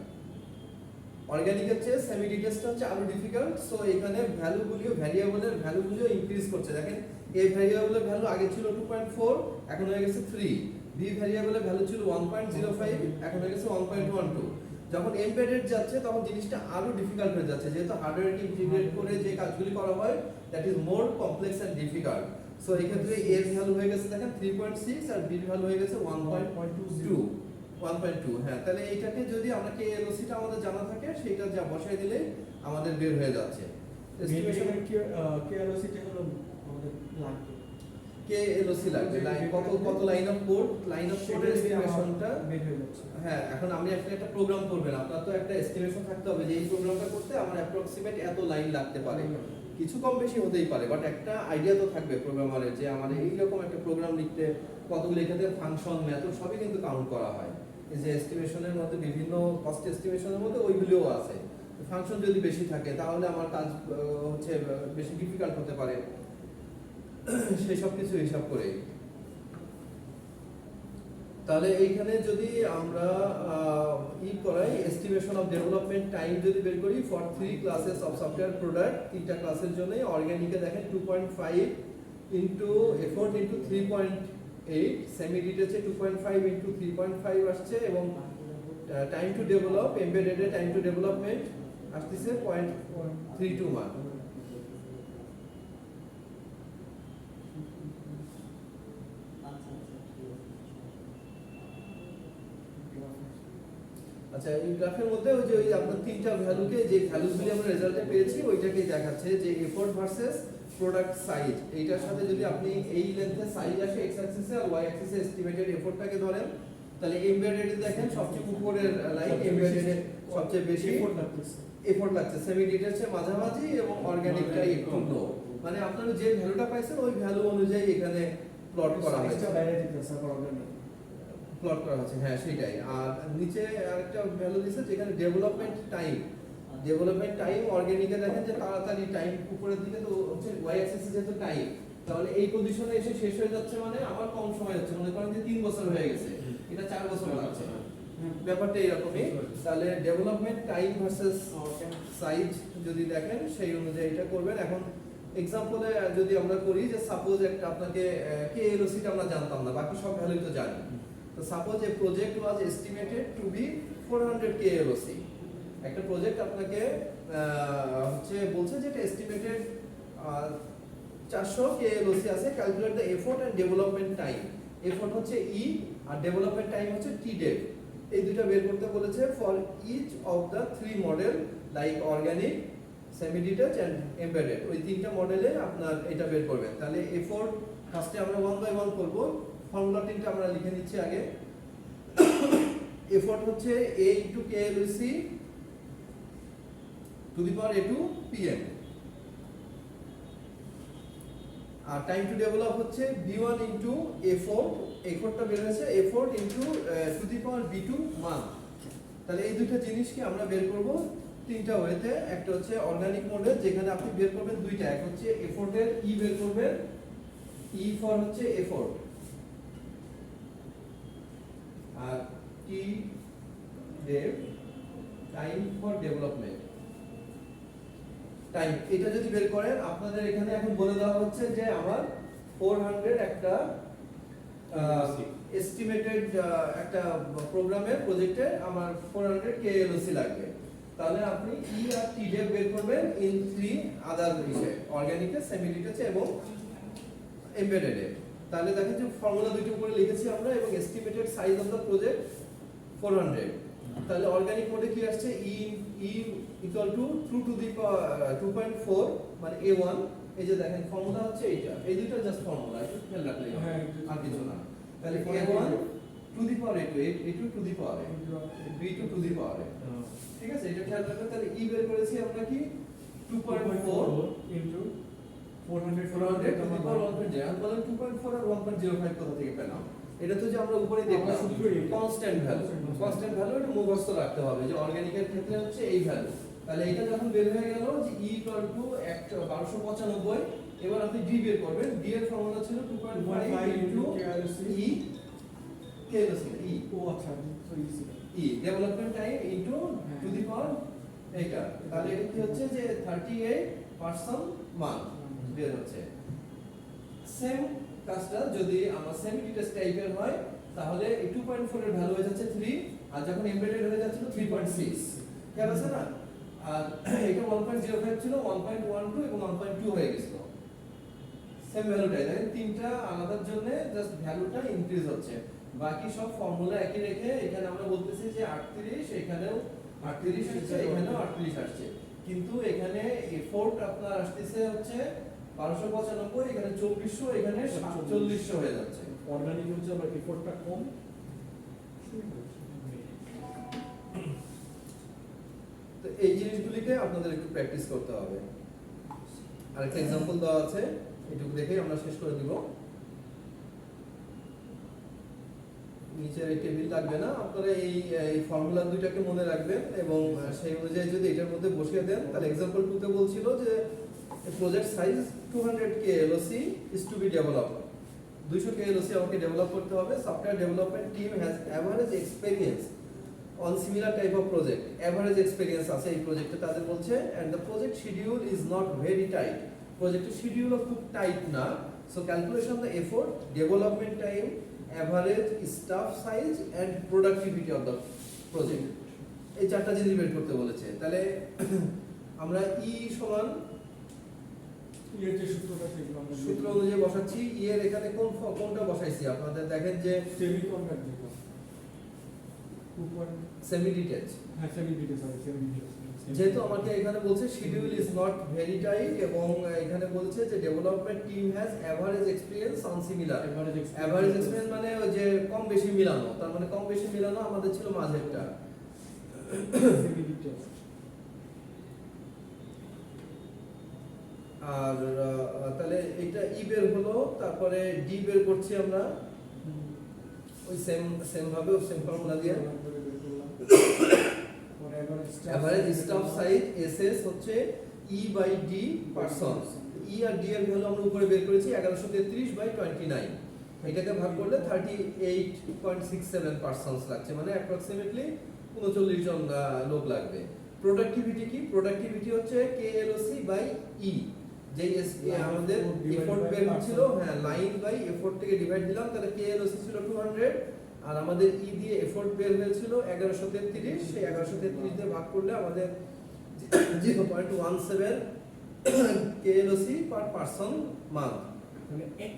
অর্গানিকের চেয়ে সেমি ডিটেচটা হচ্ছে আরো ডিফিকাল্ট। সো এখানে ভ্যালুগুলিও, ভ্যারিয়েবলের ভ্যালুগুলিও ইনক্রিজ করছে। দেখেন এ ভ্যারিয়েবলের ভ্যালু আগে ছিল 2.4, এখন হয়ে গেছে 3, বি ভ্যারিয়েবলের ভ্যালু ছিল 1.05, এখন হয়ে গেছে 1.12। যখন এমবেডেড যাচ্ছে তখন জিনিসটা আরো ডিফিকাল্ট হয়ে যাচ্ছে, যেহেতু হার্ডওয়্যারকে ইন্টিগ্রেট করে যে কাজগুলি করা হয় that is more complex and difficult. So এই ক্ষেত্রে এর ভ্যালু হয়ে গেছে দেখেন 3.6 আর বির ভ্যালু হয়ে গেছে 1.2। হ্যাঁ, তাহলে এইটাকে যদি আমরা KLOC টা আমাদের জানা থাকে, সেটা যা বসাই দিলে আমাদের বের হয়ে যাচ্ছে। এস্টিমেশনের KLOC টা হলো আমাদের লাগবে, KLOC লাগবে, লাইন কত line of code, line of কোডের এস্টিমেশনটা বের হয়ে যাচ্ছে। হ্যাঁ, এখন আপনি একটা প্রোগ্রাম করবেন, আপনার তো একটা এস্টিমেশন থাকতে হবে যে এই প্রোগ্রামটা করতে আমার অ্যাপ্রক্সিমেট এত লাইন লাগতে পারে, কিছু কম বেশি হতেই পারে, বাট একটা আইডিয়া তো থাকবে প্রোগ্রামারের যে আমাদের এইরকম একটা প্রোগ্রাম লিখতে কতগুলো, এখানে ফাংশন, মেথড সবই কিন্তু কাউন্ট করা হয়। এই যে এস্টিমেশনের মধ্যে বিভিন্ন কস্ট এস্টিমেশনের মধ্যে ওইগুলোও আছে। ফাংশন যদি বেশি থাকে তাহলে আমার কাজ হচ্ছে বেশি ডিফিকাল্ট হতে পারে, সেই সব কিছু হিসাব করে। তাহলে এইখানে যদি আমরা করাই এস্টিমেশন অফ ডেভেলপমেন্ট টাইম যদি বের করি for 3 classes of software product, তিনটা ক্লাসের জন্য অর্গানিকে দেখেন 2.5 ইনটু এফোর্ট ইনটু 3.8, সেমি ডিটেচে 2.5 ইনটু 3.5 আসছে, এবং টাইম টু ডেভেলপ, এমবেডেডে টাইম টু ডেভেলপমেন্ট আসতেছে 0.32 মান্থ। আচ্ছা, এই গ্রাফের মধ্যে ওই যে আপনার তিনটা ভ্যালুকে, যে ভ্যালুগুলি আমরা রেজাল্টে পেয়েছি ওইটাকেই দেখাচ্ছে যে এফোর্ট ভার্সেস প্রোডাক্ট সাইজ। এইটার সাথে যদি আপনি এই লেন্থের সাইজ আসে এক্স অ্যাক্সিসে আর ওয়াই অ্যাক্সিসে এস্টিমেটেড এফোর্টটাকে ধরেন, তাহলে এমবেডেডে দেখেন সবচেয়ে উপরের লাইন, এমবেডেডে সবচেয়ে বেশি এফোর্ট লাগছে, সেমি ডিটেচে মাঝামাঝি, এবং অর্গানিকটা একটু লো। মানে আপনারা যে ভ্যালুটা পাইছেন ওই ভ্যালু অনুযায়ী এখানে প্লট করা হয়েছে, প্লট করা হচ্ছে। হ্যাঁ, সেটাই। আর নিচে আরেকটা ভ্যালু দিয়েছে যেখানে ডেভেলপমেন্ট টাইম, ডেভেলপমেন্ট টাইম অর্গানিকে দেখেন যে তাড়াতাড়ি টাইম উপরের দিকে, তো হচ্ছে ওয়াই অ্যাক্সিসে যেহেতু টাইম, তাহলে এই পজিশনে এসে শেষ হয়ে যাচ্ছে, মানে আমার কম সময় হচ্ছে, মনে করেন যে 3 বছর হয়ে গেছে, এটা 4 বছর লাগছে, ব্যাপারটা এরকমই। তাহলে ডেভেলপমেন্ট টাইম ভার্সেস সাইজ যদি দেখেন সেই অনুযায়ী এটা করবেন। এখন এক্সাম্পলে যদি আমরা করি যে সাপোজ একটা আপনাকে KLOC টা আমরা জানতাম না, বাকি সব ভ্যালুই তো জানি। তো suppose a project was estimated to be 400 KLOC, একটা প্রজেক্ট আপনাকে হচ্ছে বলছে যে এটা এস্টিমেটেড 400 KLOC আছে, calculate the effort and development time. Effort হচ্ছে ই আর ডেভেলপমেন্ট টাইম হচ্ছে টি ডেভ। এই দুইটা বের করতে বলেছে for each of the three model like organic, semi detach and embedded. ওই তিনটা মডেলে আপনার এটা বের করবেন। তাহলে এফোর্ট ফার্স্টে আমরা 1 বাই 1 করব। ফর্মুলা তিনটা আমরা লিখে নিচ্ছি আগে। এফোর্ট হচ্ছে a into KLOC to the power a2 pm, আর টাইম টু ডেভেলপ হচ্ছে b1 ইনটু a4, এফোর্টটা বের হয়েছে a4 into to the power b2 মান। তাহলে এই দুটো জিনিসকে আমরা বের করব তিনটা ওয়েতে। একটা হচ্ছে অর্গানিক মডেল, যেখানে আপনি বের করবেন দুইটা, এক হচ্ছে এফোর্টের ই বের করবেন, ই ফর হচ্ছে এফোর্ট, আর T dev time for development time. এটা যদি বের করেন আপনাদের এখানে এখন বলে দেওয়া হচ্ছে যে আমার 400 একটা এস্টিমেটেড একটা প্রোগ্রামের প্রজেক্টে আমার 400 KLOC লাগবে। তাহলে আপনি ই আর টি ডেভ বের করবেন ইন 3 আদার বিষয়, অর্গানিকে, সেমি ডিটাচে এবং এমবেডেডে। তাহলে দেখেন যে ফর্মুলা দুটো উপরে লিখেছি আমরা, এবং estimated size of the project 400। তাহলে অর্গানিক মোডে কি আসছে, E equal to 2 to the power 2.4 মানে a1। এই যে দেখেন ফর্মুলা হচ্ছে এইটা, এই দুটো জাস্ট ফর্মুলা, একটু খেয়াল রাখলেই হবে, আর কিছু না। তাহলে a1 to the power a2, a2 to the power b2 to the power, ঠিক আছে, এটা খেয়াল রাখবেন। তাহলে ই বের করেছি আমরা কি 2.4 ইনটু 400 400 টু দি পাওয়ার 1.0। আমি বললাম 2.4 আর 1.05 কোথা থেকে পেলাম? এটা তো যে আমরা উপরে দেখলাম কনস্ট্যান্ট ভ্যালু, কনস্ট্যান্ট ভ্যালু এটা মুখস্থ রাখতে হবে যে অর্গানিকের ক্ষেত্রে হচ্ছে এই ভ্যালু। তাহলে এটা যখন বের হয়ে গেল যে ই ইকুয়াল টু 1295, এবার আপনি ডি বের করবেন। ডি এর ফর্মুলা ছিল 2.5 ইনটু ই KLOC, ই ও আচ্ছা, তো ইজি E development time into to the power এইটা। তাহলে এটা কি হচ্ছে যে 38% মান বের হচ্ছে। সেম কাজটা যদি আমরা সেমি ডিটাচ টাইপের হয় তাহলে এই 2.4 এর ভ্যালু হয়ে যাচ্ছে 3, আর যখন এমবেডেড হয়ে যাচ্ছিল 3.6, খেয়াল আছে না? আর এটা 1.05 ছিল 1.12 এবং 1.2 হয়ে গেছিল। সেম ভ্যালুটাই দেখেন, তিনটা আলাদার জন্য জাস্ট ভ্যালুটা ইনক্রিজ হচ্ছে। বাকি সব ফর্মুলা একই রেখে এখানে আমরা বলতেছি যে 38, এখানেও 38 আসছে, এখানেও 38 আসছে, কিন্তু এখানে এফোর্ট আপনার আসতেছে হচ্ছে 1295, এখানে 2400, এখানে 4700 হয়ে যাচ্ছে। অর্গানিক হচ্ছে আবার এফোর্টটা কম। তো এই জিনিসগুলিকে আপনাদের একটু প্র্যাকটিস করতে হবে। আরেকটা एग्जांपल দেওয়া আছে, এটুকু দেখেই আমরা শেষ করে দিব। নিচের এই টেবিল লাগবে না, আপনারা এই ফর্মুলা দুইটাকে মনে রাখবেন এবং সেই অনুযায়ী যদি এটার মধ্যে বসিয়ে দেন, তাহলে एग्जांपल 2 তে বলছিল যে project size 200 KLOC is to be developed, 200 KLOC আমাকে ডেভেলপ করতে হবে। Software development team has average experience on similar type of project. Average experience আছে এই প্রজেক্টে তাদের বলছে, and the project schedule is not very tight, প্রজেক্টের শিডিউলও খুব টাইট না। So calculation the effort, development time, average staff size and productivity of the project, এই চারটা জিনিস বের করতে বলেছে। তাহলে আমরা ই সমান এর যে সূত্রটা সেগুলো আমরা সূত্র অনুযায়ী বসাচ্ছি। ই এর এখানে কোনটা বসাইছি আপনাদের দেখেন যে সেমি কনভার্ট যেটা 2. সেমি ডিটেচ, হ্যাঁ সেমি ডিটেইলস হবে, সেমি ডিটেইলস যেহেতু আমাকে এখানে বলছে schedule is not very tight, এবং এখানে বলছে যে development team has average experience on similar. Average experience মানে ওই যে কম বেশি মিলানো, তার মানে কম বেশি মিলানো আমাদের ছিল মাঝেরটা। Semi details. আর তাহলে এটা ই বের হলো, তারপরে ডি বের করছি আমরা ওই সেম ভাবে সেম ফর্মুলা দিয়ে। এভারেজ স্টাফ সাইজ এসএস হচ্ছে E by D person. E আর ডি এর ভ্যালু আমরা উপরে বের করেছি 1133/29, এটাকে ভাগ করলে 38.67 পারসনস লাগছে, মানে অ্যাপ্রক্সিমেটলি 39 জন লোক লাগবে। প্রোডাক্টিভিটি কি? প্রোডাক্টিভিটি হচ্ছে KLOC বাই ই, যে আমাদের এফোর্ট বের হচ্ছিল, হ্যাঁ লাইন বাই এফোর্ট থেকে ডিভাইড দিলাম, তাহলে KLOC ছিল 200 আর আমাদের ই দিয়ে এফোর্ট বের হয়েছিল 1133, সেই 1133 দিয়ে ভাগ করলে আমাদের 0.17 KLOC পার পারসন মান্থ। মানে এক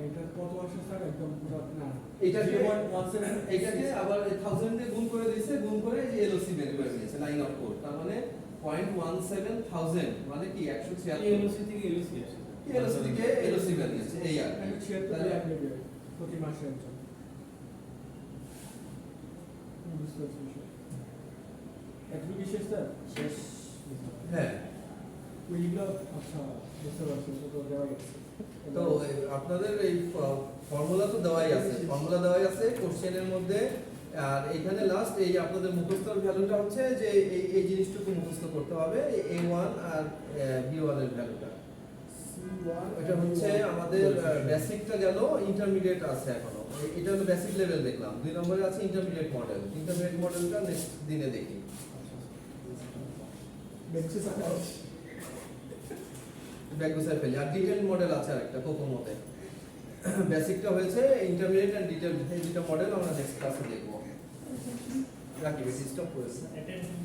এটা কত আসে স্যার একদম পুরো না এটাকে 0.17 এটাকে আবার 1000 দিয়ে গুণ করে দিয়েছে, গুণ করে এই যে এলওসি বের করে নিয়েছে লাইন অফ কোড। তার মানে 0.17,000 মানে কি 176 এলওসি থেকে এলওসি আসে। এলওসি থেকে এলওসি বের নিয়েছে এই আর কি। 76 লাখ নেবে প্রতি মাসে একজন বুঝতে পারছি বিষয়। একটু কি শেষ স্যার শেষ। হ্যাঁ, ওইগুলো আচ্ছা বুঝতে পারছি তো দেওয়া গেছে তো আপনাদের এই ফর্মুলা তো দেওয়াই আছে, ফর্মুলা দেওয়াই আছে কোশ্চেনের মধ্যে। আর এখানে লাস্ট এই আপনাদের মুখস্থর ভ্যালুটা হচ্ছে যে এই জিনিসটুকু মুখস্থ করতে হবে, A1 আর B1 এর ভ্যালুটা। এটা হচ্ছে আমাদের বেসিকটা গেল, ইন্টারমিডিয়েট আছে এখনো। এটা হলো বেসিক লেভেল দেখলাম। 2 নম্বরে আছে ইন্টারমিডিয়েট মডেল। ইন্টারমিডিয়েট মডেলটা নেক্সট দিনে দেখি। দেখছি স্যার ব্যাকগুসাই ফেলি। আর ডিটেইল মডেল আছে আরেকটা কোকোমোতে। বেসিকটা হয়েছে, ইন্টারমিডিয়েট এন্ড ডিটেইল এই দুটো মডেল আমরা নেক্সট ক্লাসে দেখব। রাখি বেশি স্টপ করেছে। অ্যাটেনশন